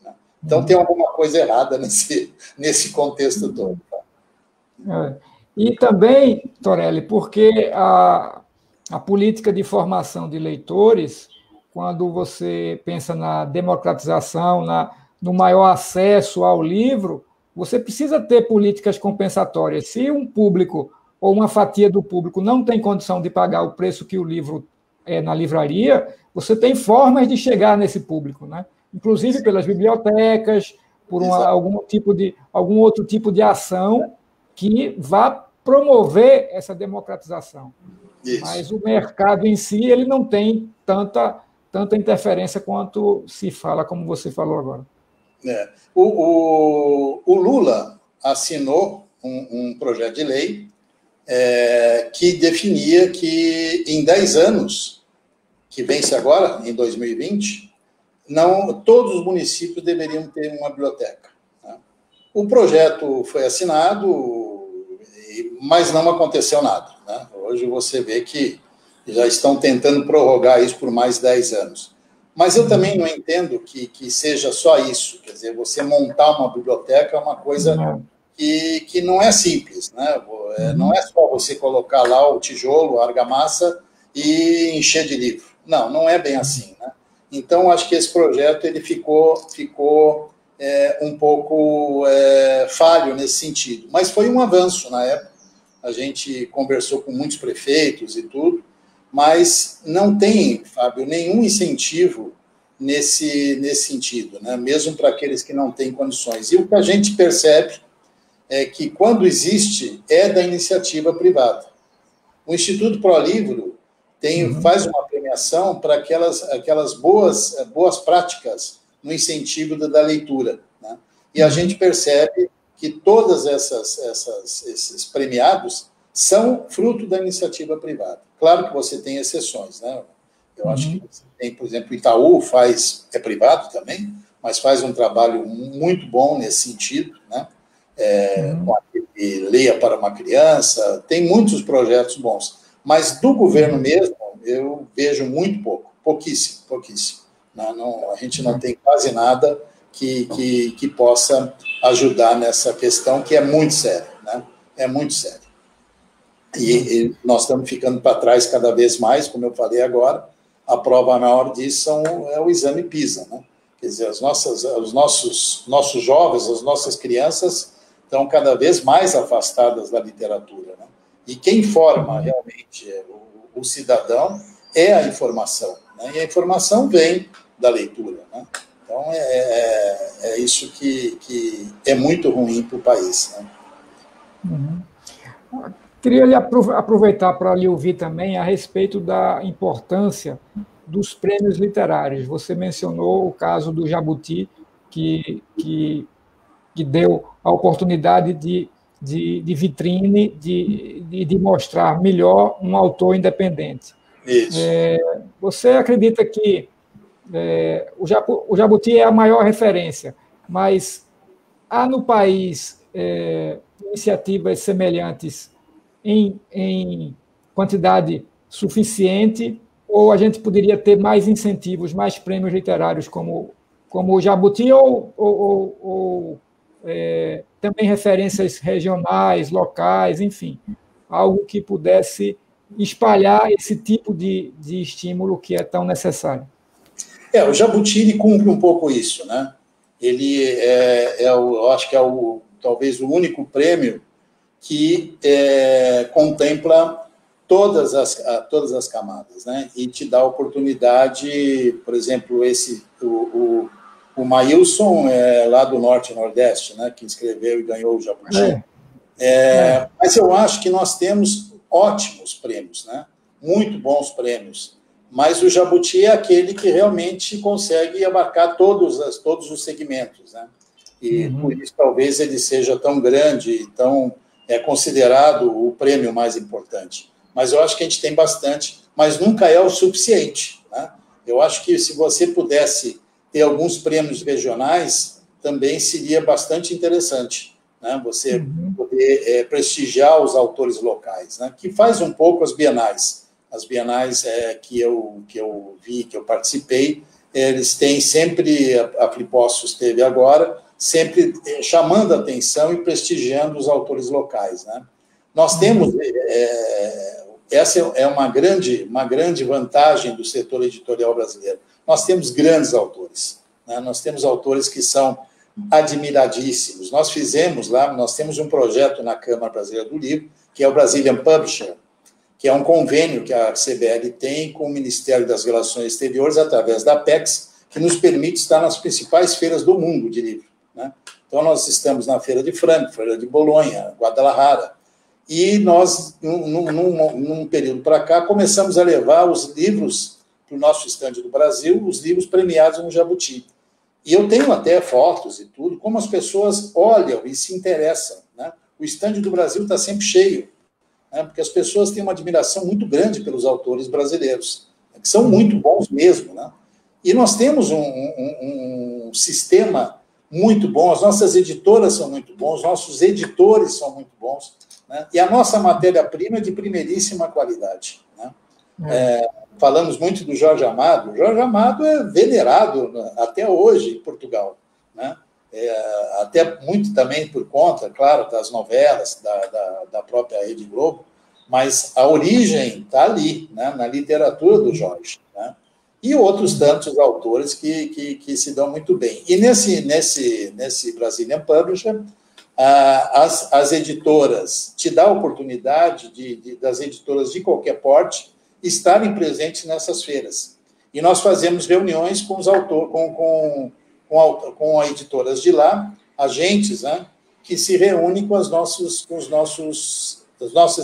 Né? Então, tem alguma coisa errada nesse contexto todo. E também, Torelli, porque a política de formação de leitores, quando você pensa na democratização, no maior acesso ao livro, você precisa ter políticas compensatórias. Se um público ou uma fatia do público não tem condição de pagar o preço que o livro é na livraria, você tem formas de chegar nesse público, né? Inclusive pelas bibliotecas, por algum outro tipo de ação que vá promover essa democratização. Isso. Mas o mercado em si ele não tem tanta interferência quanto se fala, como você falou agora. O Lula assinou um projeto de lei que definia que em 10 anos, que vence agora, em 2020, todos os municípios deveriam ter uma biblioteca. Né? O projeto foi assinado, mas não aconteceu nada. Né? Hoje você vê que já estão tentando prorrogar isso por mais 10 anos. Mas eu também não entendo que seja só isso. Quer dizer, você montar uma biblioteca é uma coisa que não é simples. Né? Não é só você colocar lá o tijolo, a argamassa e encher de livro. Não é bem assim. Né? Então, acho que esse projeto ele ficou um pouco falho nesse sentido. Mas foi um avanço na época. A gente conversou com muitos prefeitos e tudo, mas não tem, Fábio, nenhum incentivo nesse sentido, né? Mesmo para aqueles que não têm condições. E o que a gente percebe é que, quando existe, é da iniciativa privada. O Instituto ProLivro faz uma premiação para aquelas boas práticas no incentivo da leitura. Né? E a gente percebe que todos esses premiados são fruto da iniciativa privada. Claro que você tem exceções, né? Eu acho que você tem, por exemplo, o Itaú é privado também, mas faz um trabalho muito bom nesse sentido, né? Com aquele Leia para uma Criança, tem muitos projetos bons. Mas do governo mesmo, eu vejo muito pouco, pouquíssimo. A gente não tem quase nada que possa ajudar nessa questão, que é muito séria, né? É muito séria. E nós estamos ficando para trás cada vez mais, como eu falei agora. A prova maior disso é o exame PISA, né? Quer dizer, os nossos jovens, as nossas crianças estão cada vez mais afastadas da literatura, né? E quem forma realmente o cidadão é a informação, né? E a informação vem da leitura, né? Então, é isso que é muito ruim para o país, né? Queria lhe aproveitar para lhe ouvir também a respeito da importância dos prêmios literários. Você mencionou o caso do Jabuti, que deu a oportunidade de vitrine, de mostrar melhor um autor independente. Isso. Você acredita que o Jabuti é a maior referência, mas há no país iniciativas semelhantes em quantidade suficiente, ou a gente poderia ter mais incentivos, mais prêmios literários como o Jabuti, ou também referências regionais, locais, enfim, algo que pudesse espalhar esse tipo de estímulo que é tão necessário? O Jabuti ele cumpre um pouco isso, né? Ele eu acho que talvez o único prêmio que contempla todas as camadas, né? E te dá a oportunidade, por exemplo, o Maílson lá do Norte e Nordeste, né? Que escreveu e ganhou o Jabuti. Mas eu acho que nós temos ótimos prêmios, né? Muito bons prêmios. Mas o Jabuti é aquele que realmente consegue abarcar todos os segmentos, né? E por isso talvez ele seja tão grande, tão considerado o prêmio mais importante. Mas eu acho que a gente tem bastante, mas nunca é o suficiente, né? Eu acho que se você pudesse ter alguns prêmios regionais, também seria bastante interessante, né? Você poder prestigiar os autores locais, né? Que faz um pouco as bienais. As bienais que eu vi, que eu participei, eles têm sempre, a Flipostos teve agora, sempre chamando a atenção e prestigiando os autores locais, né? Nós temos, essa é uma grande vantagem do setor editorial brasileiro. Nós temos grandes autores, né? Nós temos autores que são admiradíssimos. Nós temos um projeto na Câmara Brasileira do Livro, que é o Brazilian Publisher, que é um convênio que a CBL tem com o Ministério das Relações Exteriores, através da Apex, que nos permite estar nas principais feiras do mundo de livro, né? Então, nós estamos na Feira de Frankfurt, Feira de Bolonha, Guadalajara, e nós, num período para cá, começamos a levar os livros para o nosso estande do Brasil, os livros premiados no Jabuti. E eu tenho até fotos e tudo, como as pessoas olham e se interessam, né? O estande do Brasil está sempre cheio, né? Porque as pessoas têm uma admiração muito grande pelos autores brasileiros, que são muito bons mesmo, né? E nós temos um sistema muito bom, as nossas editoras são muito bons, os nossos editores são muito bons, né? E a nossa matéria-prima é de primeiríssima qualidade, né? Falamos muito do Jorge Amado. O Jorge Amado é venerado até hoje em Portugal, né? Até muito também por conta, claro, das novelas, da própria Rede Globo, mas a origem está ali, né? Na literatura do Jorge, né? E outros tantos autores que se dão muito bem. E nesse Brazilian Publisher, as editoras te dão a oportunidade das editoras de qualquer porte estarem presentes nessas feiras. E nós fazemos reuniões com os autores, com editoras de lá, agentes, né, que se reúnem com as nossas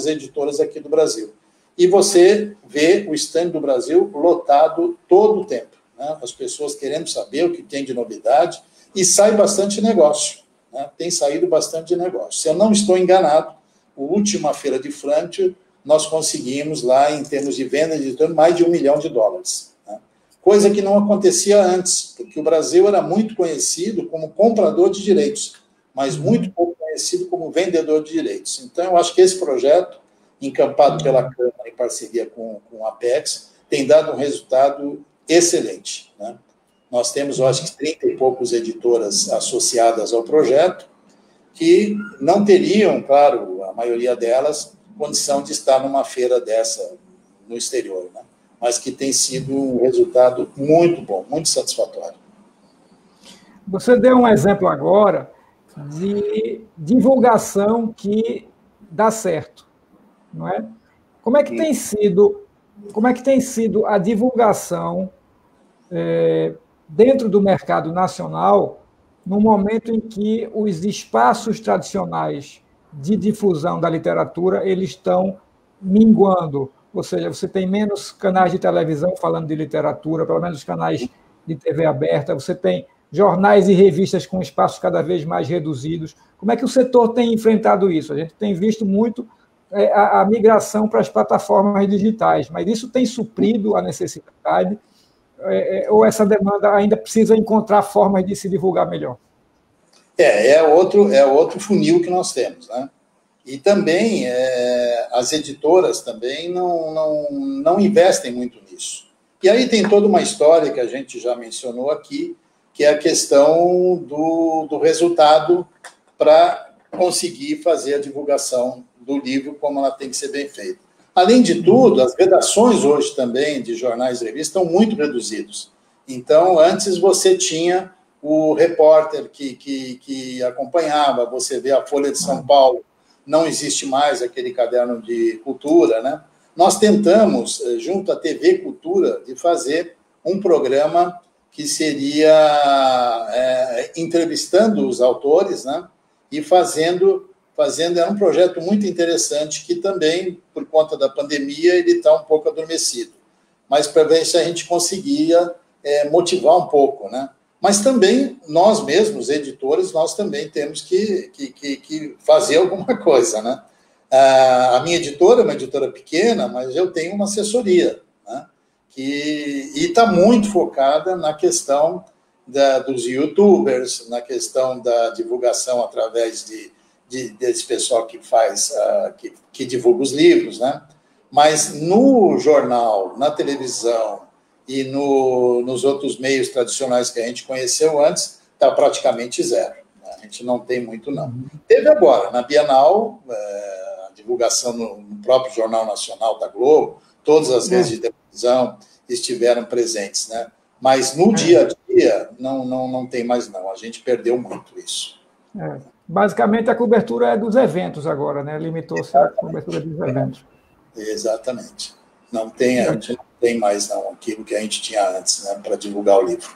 editoras aqui do Brasil. E você vê o stand do Brasil lotado todo o tempo, né? As pessoas querendo saber o que tem de novidade, e sai bastante negócio, né? Tem saído bastante negócio. Se eu não estou enganado, a última feira de Frankfurt, nós conseguimos lá, em termos de venda de editor, mais de $1 milhão, né? Coisa que não acontecia antes, porque o Brasil era muito conhecido como comprador de direitos, mas muito pouco conhecido como vendedor de direitos. Então, eu acho que esse projeto, encampado pela Câmara em parceria com a Apex, tem dado um resultado excelente, né? Nós temos, eu acho que 30 e poucos editoras associadas ao projeto, que não teriam, claro, a maioria delas, condição de estar numa feira dessa no exterior, né? Mas que tem sido um resultado muito bom, muito satisfatório. Você deu um exemplo agora de divulgação que dá certo, não é? Como é que tem sido a divulgação dentro do mercado nacional no momento em que os espaços tradicionais de difusão da literatura eles estão minguando? Ou seja, você tem menos canais de televisão falando de literatura, pelo menos canais de TV aberta, você tem jornais e revistas com espaços cada vez mais reduzidos. Como é que o setor tem enfrentado isso? A gente tem visto muito a migração para as plataformas digitais, mas isso tem suprido a necessidade ou essa demanda ainda precisa encontrar formas de se divulgar melhor? É outro funil que nós temos, né? E também as editoras também não investem muito nisso. E aí tem toda uma história que a gente já mencionou aqui, que é a questão do resultado para conseguir fazer a divulgação do livro como ela tem que ser bem feita. Além de tudo, as redações hoje também de jornais e revistas estão muito reduzidos. Então, antes você tinha o repórter que acompanhava, você vê a Folha de São Paulo, não existe mais aquele caderno de cultura, né? Nós tentamos, junto à TV Cultura, de fazer um programa que seria entrevistando os autores, né? E fazendo, era um projeto muito interessante que também, por conta da pandemia, ele está um pouco adormecido. Mas para ver se a gente conseguia motivar um pouco, né? Mas também, nós mesmos, editores, nós também temos que fazer alguma coisa, né? A minha editora é uma editora pequena, mas eu tenho uma assessoria, né? E está muito focada na questão dos youtubers, na questão da divulgação através desse pessoal que faz, que divulga os livros, né? Mas no jornal, na televisão e nos outros meios tradicionais que a gente conheceu antes, está praticamente zero. Né? A gente não tem muito, não. Teve agora, na Bienal, a divulgação no próprio Jornal Nacional da Globo, todas as redes de televisão estiveram presentes, né? Mas no dia a dia, não tem mais, não. A gente perdeu muito isso. Basicamente, a cobertura é dos eventos agora, né? Limitou-se à cobertura dos eventos. Exatamente. A gente não tem mais, não, aquilo que a gente tinha antes, né, para divulgar o livro.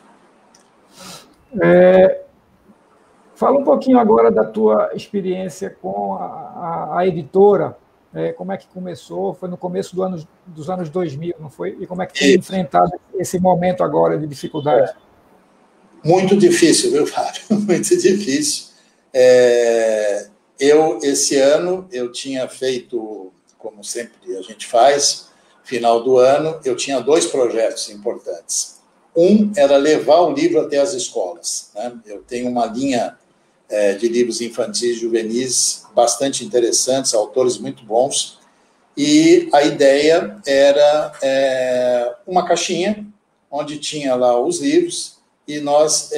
Fala um pouquinho agora da tua experiência com a editora. Como é que começou? Foi no começo dos anos 2000, não foi? E como é que tem enfrentado esse momento agora de dificuldade? Muito difícil, viu, Fábio? Muito difícil. Esse ano, eu tinha feito, como sempre a gente faz, final do ano, eu tinha 2 projetos importantes. Um era levar o livro até as escolas, né? Eu tenho uma linha de livros infantis e juvenis bastante interessantes, autores muito bons, e a ideia era uma caixinha onde tinha lá os livros, e nós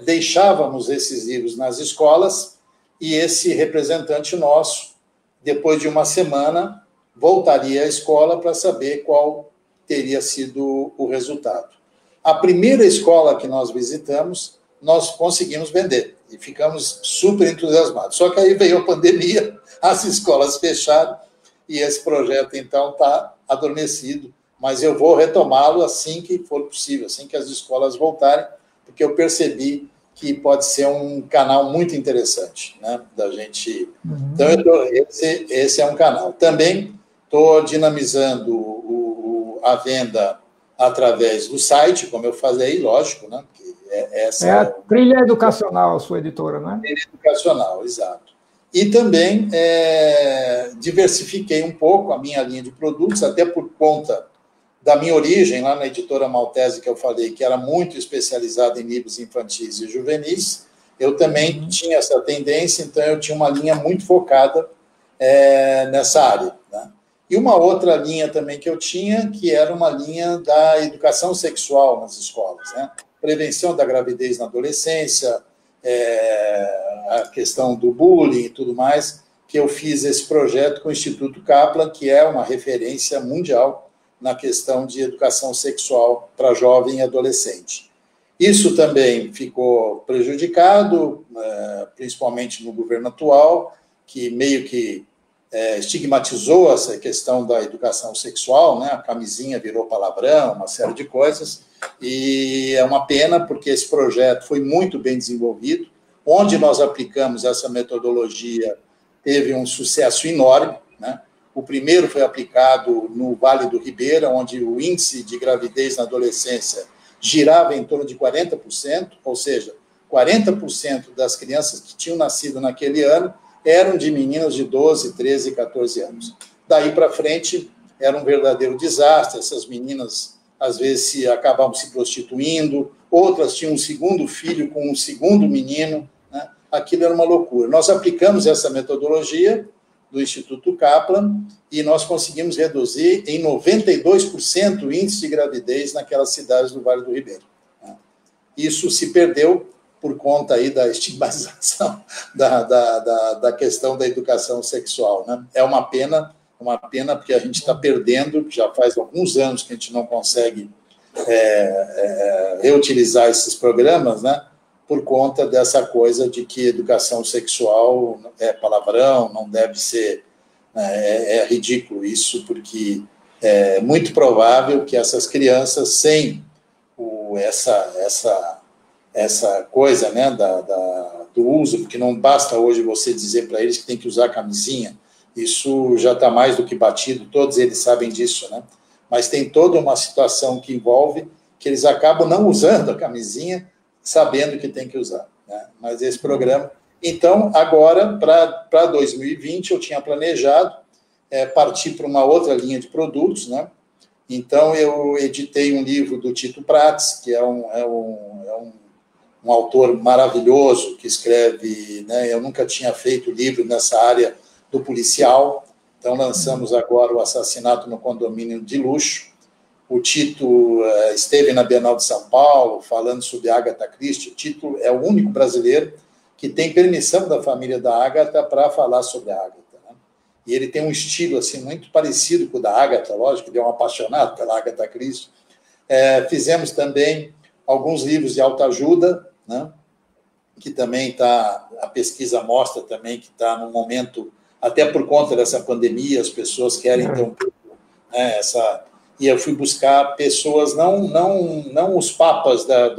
deixávamos esses livros nas escolas, e esse representante nosso, depois de uma semana, voltaria à escola para saber qual teria sido o resultado. A primeira escola que nós visitamos, nós conseguimos vender, e ficamos super entusiasmados. Só que aí veio a pandemia, as escolas fecharam, e esse projeto, então, está adormecido, mas eu vou retomá-lo assim que for possível, assim que as escolas voltarem, porque eu percebi que pode ser um canal muito interessante, né, da gente... Então, esse é um canal. Também estou dinamizando a venda através do site, como eu falei, lógico, né, porque a Trilha Educacional, a sua editora, não é? Trilha Educacional, exato. E também diversifiquei um pouco a minha linha de produtos, até por conta da minha origem, lá na editora Maltese, que eu falei, que era muito especializada em livros infantis e juvenis. Eu também tinha essa tendência, então eu tinha uma linha muito focada nessa área, né? E uma outra linha também que eu tinha, que era uma linha da educação sexual nas escolas, né? Prevenção da gravidez na adolescência, a questão do bullying e tudo mais, que eu fiz esse projeto com o Instituto Kaplan, que é uma referência mundial na questão de educação sexual para jovem e adolescente. Isso também ficou prejudicado, principalmente no governo atual, que meio que estigmatizou essa questão da educação sexual, né? A camisinha virou palavrão, uma série de coisas, e é uma pena, porque esse projeto foi muito bem desenvolvido, onde nós aplicamos essa metodologia teve um sucesso enorme, né? O primeiro foi aplicado no Vale do Ribeira, onde o índice de gravidez na adolescência girava em torno de 40%, ou seja, 40% das crianças que tinham nascido naquele ano eram de meninas de 12, 13, 14 anos. Daí para frente, era um verdadeiro desastre. Essas meninas, às vezes, acabavam se prostituindo, outras tinham um segundo filho com um segundo menino, né? Aquilo era uma loucura. Nós aplicamos essa metodologia do Instituto Kaplan e nós conseguimos reduzir em 92% o índice de gravidez naquelas cidades do Vale do Ribeira. Isso se perdeu por conta aí da estigmatização da questão da educação sexual, né? É uma pena porque a gente está perdendo, já faz alguns anos que a gente não consegue reutilizar esses programas, né? Por conta dessa coisa de que educação sexual é palavrão, não deve ser, é ridículo isso, porque é muito provável que essas crianças, sem essa coisa, né, do uso, porque não basta hoje você dizer para eles que tem que usar camisinha, isso já está mais do que batido, todos eles sabem disso, né? Mas tem toda uma situação que envolve que eles acabam não usando a camisinha, sabendo que tem que usar, né? Mas esse programa... Então, agora, para 2020, eu tinha planejado partir para uma outra linha de produtos, né? Então, eu editei um livro do Tito Prats, que é um um autor maravilhoso que escreve, né? Eu nunca tinha feito livro nessa área do policial, então lançamos agora o Assassinato no Condomínio de Luxo. O Tito esteve na Bienal de São Paulo falando sobre Agatha Christie. O Tito é o único brasileiro que tem permissão da família da Agatha para falar sobre a Agatha, né? E ele tem um estilo assim muito parecido com o da Agatha, lógico, ele é um apaixonado pela Agatha Christie. Fizemos também alguns livros de autoajuda, né? Que também está, a pesquisa mostra também que está num momento, até por conta dessa pandemia, as pessoas querem ter um pouco, né, e eu fui buscar pessoas, não os papas da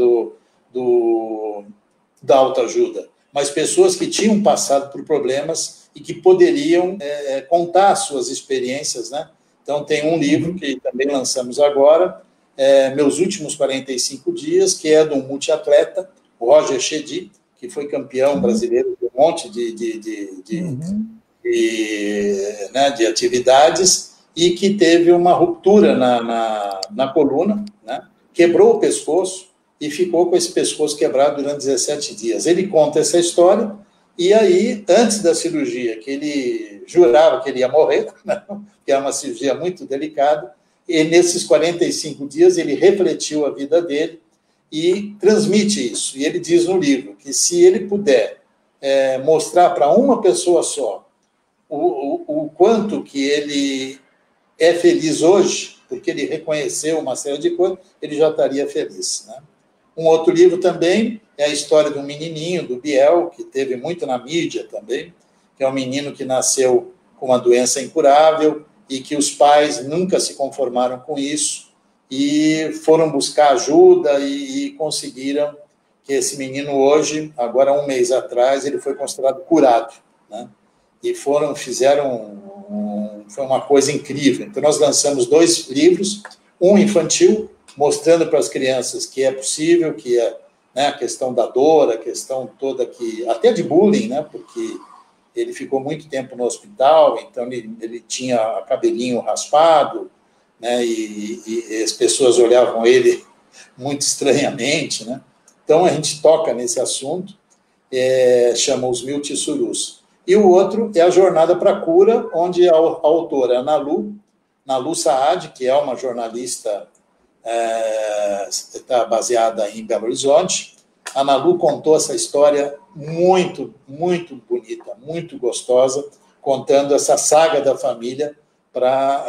autoajuda, mas pessoas que tinham passado por problemas e que poderiam contar suas experiências, né? Então, tem um livro que também lançamos agora, Meus Últimos 45 Dias, que é de um multiatleta, o Roger Chedi, que foi campeão brasileiro de um monte de atividades e que teve uma ruptura na coluna, né? Quebrou o pescoço e ficou com esse pescoço quebrado durante 17 dias. Ele conta essa história e aí, antes da cirurgia, que ele jurava que ele ia morrer, né? Que é uma cirurgia muito delicada, e nesses 45 dias ele refletiu a vida dele e transmite isso. E ele diz no livro que se ele puder mostrar para uma pessoa só o quanto que ele é feliz hoje, porque ele reconheceu uma série de coisas, ele já estaria feliz, né? Um outro livro também é a história de um menininho, do Biel, que teve muito na mídia também, que é um menino que nasceu com uma doença incurável e que os pais nunca se conformaram com isso e foram buscar ajuda e conseguiram que esse menino hoje, agora um mês atrás, ele foi considerado curado, né? E foi uma coisa incrível. Então, nós lançamos 2 livros, um infantil, mostrando para as crianças que é possível, que né, a questão da dor, a questão toda até de bullying, né, porque ele ficou muito tempo no hospital, então ele tinha cabelinho raspado, né, e as pessoas olhavam ele muito estranhamente, né? Então, a gente toca nesse assunto, chama Os Mil Tissurus. E o outro é a Jornada para a Cura, onde a autora Nalu Saad, que é uma jornalista, está baseada em Belo Horizonte. A Nalu contou essa história muito, muito bonita, muito gostosa, contando essa saga da família para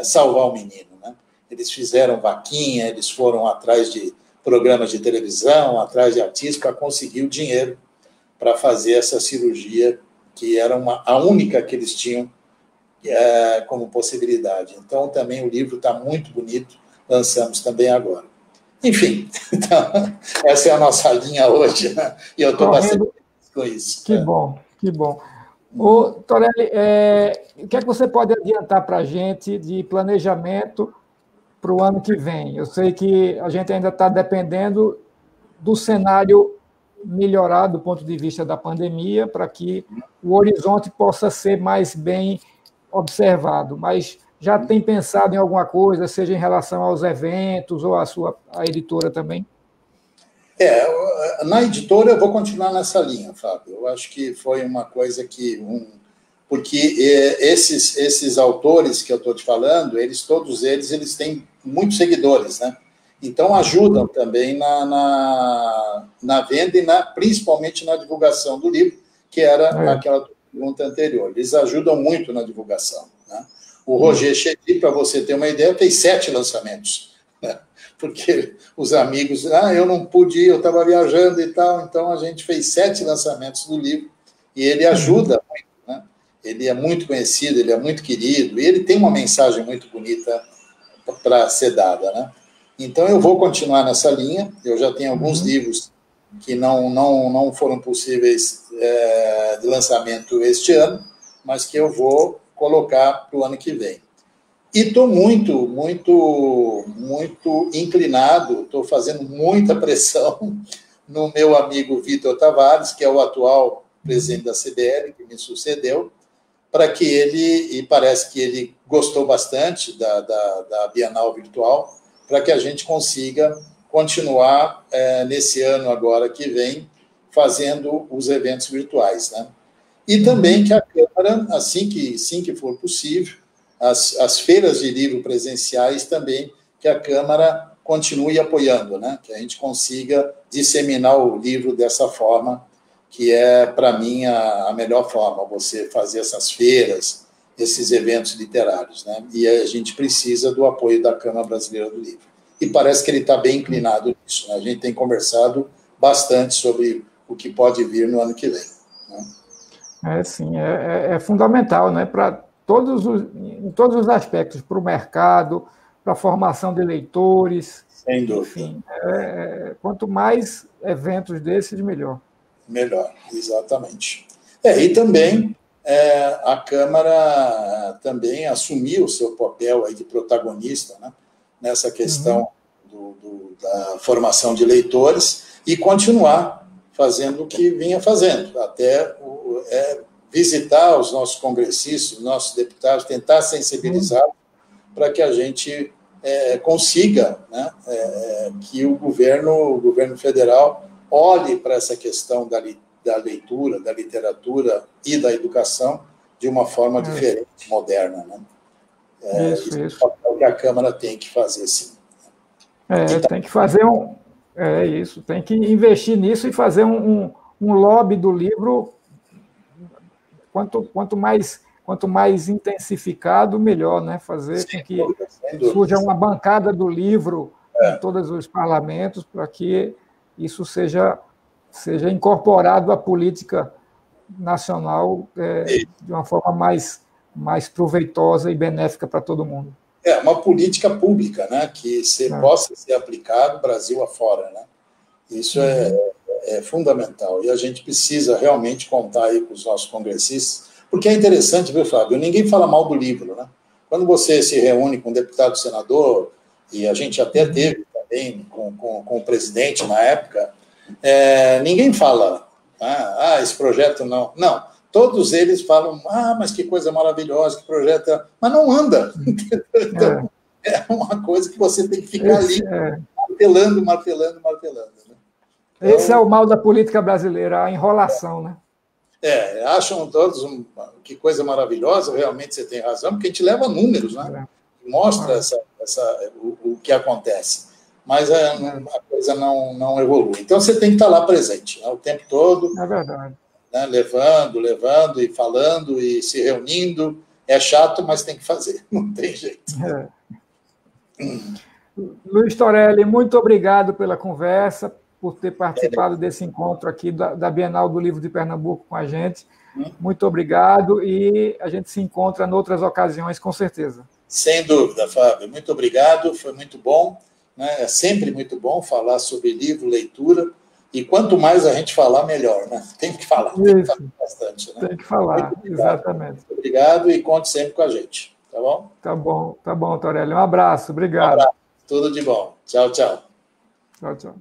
salvar o menino, né? Eles fizeram vaquinha, eles foram atrás de programas de televisão, atrás de artistas, para conseguir o dinheiro para fazer essa cirurgia, que era a única que eles tinham como possibilidade. Então, também o livro está muito bonito, lançamos também agora. Enfim, então, essa é a nossa linha hoje, né? E eu estou bastante feliz com isso. Que bom, que bom. Ô, Torelli, o que é que você pode adiantar para a gente de planejamento para o ano que vem? Eu sei que a gente ainda está dependendo do cenário melhorar do ponto de vista da pandemia para que o horizonte possa ser mais bem observado, mas já tem pensado em alguma coisa, seja em relação aos eventos ou a editora também? Na editora eu vou continuar nessa linha, Fábio. Eu acho que foi uma coisa porque esses autores que eu estou te falando, todos eles têm muitos seguidores, né? Então, ajudam também na venda e principalmente na divulgação do livro, que era aquela pergunta anterior. Eles ajudam muito na divulgação, né? O Roger Chedi, para você ter uma ideia, fez 7 lançamentos, né? Porque os amigos, eu não pude ir, eu estava viajando e tal, então a gente fez 7 lançamentos do livro, e ele ajuda muito, né? Ele é muito conhecido, ele é muito querido, e ele tem uma mensagem muito bonita para ser dada, né? Então, eu vou continuar nessa linha. Eu já tenho alguns livros que não foram possíveis de lançamento este ano, mas que eu vou colocar para o ano que vem. E estou muito, muito, muito inclinado, estou fazendo muita pressão no meu amigo Vitor Tavares, que é o atual presidente da CBL, que me sucedeu, para que e parece que ele gostou bastante da Bienal Virtual, para que a gente consiga continuar nesse ano agora que vem, fazendo os eventos virtuais, né? E também que a Câmara, assim que for possível, as feiras de livro presenciais também, que a Câmara continue apoiando, né? Que a gente consiga disseminar o livro dessa forma, que é, para mim, a melhor forma, você fazer essas feiras, esses eventos literários, né? E a gente precisa do apoio da Câmara Brasileira do Livro. E parece que ele está bem inclinado nisso, né? A gente tem conversado bastante sobre o que pode vir no ano que vem, né? Sim, é fundamental, né? Para em todos os aspectos, para o mercado, para a formação de leitores. Sem dúvida. Enfim, quanto mais eventos desses, melhor. Melhor, exatamente. E também a Câmara também assumiu o seu papel aí de protagonista, né, nessa questão da formação de leitores e continuar fazendo o que vinha fazendo, até visitar os nossos congressistas, os nossos deputados, tentar sensibilizar para que a gente consiga, né, que o governo federal olhe para essa questão da leitura, da literatura e da educação de uma forma diferente, moderna, né? Isso é o que a Câmara tem que fazer, sim. Tem que fazer isso, tem que investir nisso e fazer um lobby do livro quanto mais intensificado, melhor, né? Fazer com que surja uma bancada do livro em todos os parlamentos para que isso seja incorporado à política nacional de uma forma mais proveitosa e benéfica para todo mundo. Uma política pública, né, que possa ser aplicada Brasil afora, né? Isso é fundamental. E a gente precisa realmente contar aí com os nossos congressistas, porque é interessante, viu, Fábio? Ninguém fala mal do livro, né? Quando você se reúne com um deputado, senador, e a gente até teve também com o presidente na época, ninguém fala, esse projeto não. Não, todos eles falam, mas que coisa maravilhosa, que projeto... Mas não anda. Então, é uma coisa que você tem que ficar ali, martelando. Né? Então, esse é o mal da política brasileira, a enrolação, né? Acham todos que coisa maravilhosa, realmente você tem razão, porque a gente leva números, né? Mostra o que acontece. Mas a coisa não evolui. Então, você tem que estar lá presente, né, o tempo todo. É verdade. Né, levando e falando e se reunindo. É chato, mas tem que fazer. Não tem jeito. Luiz Torelli, muito obrigado pela conversa, por ter participado desse encontro aqui da Bienal do Livro de Pernambuco com a gente. Muito obrigado e a gente se encontra em outras ocasiões, com certeza. Sem dúvida, Fábio. Muito obrigado, foi muito bom. Né? É sempre muito bom falar sobre livro, leitura, e quanto mais a gente falar, melhor. Né? Tem que falar bastante. Né? Tem que falar, exatamente. Muito obrigado e conte sempre com a gente. Tá bom? Tá bom, Torelli. Um abraço, obrigado. Um abraço. Tudo de bom. Tchau, tchau. Tchau, tchau.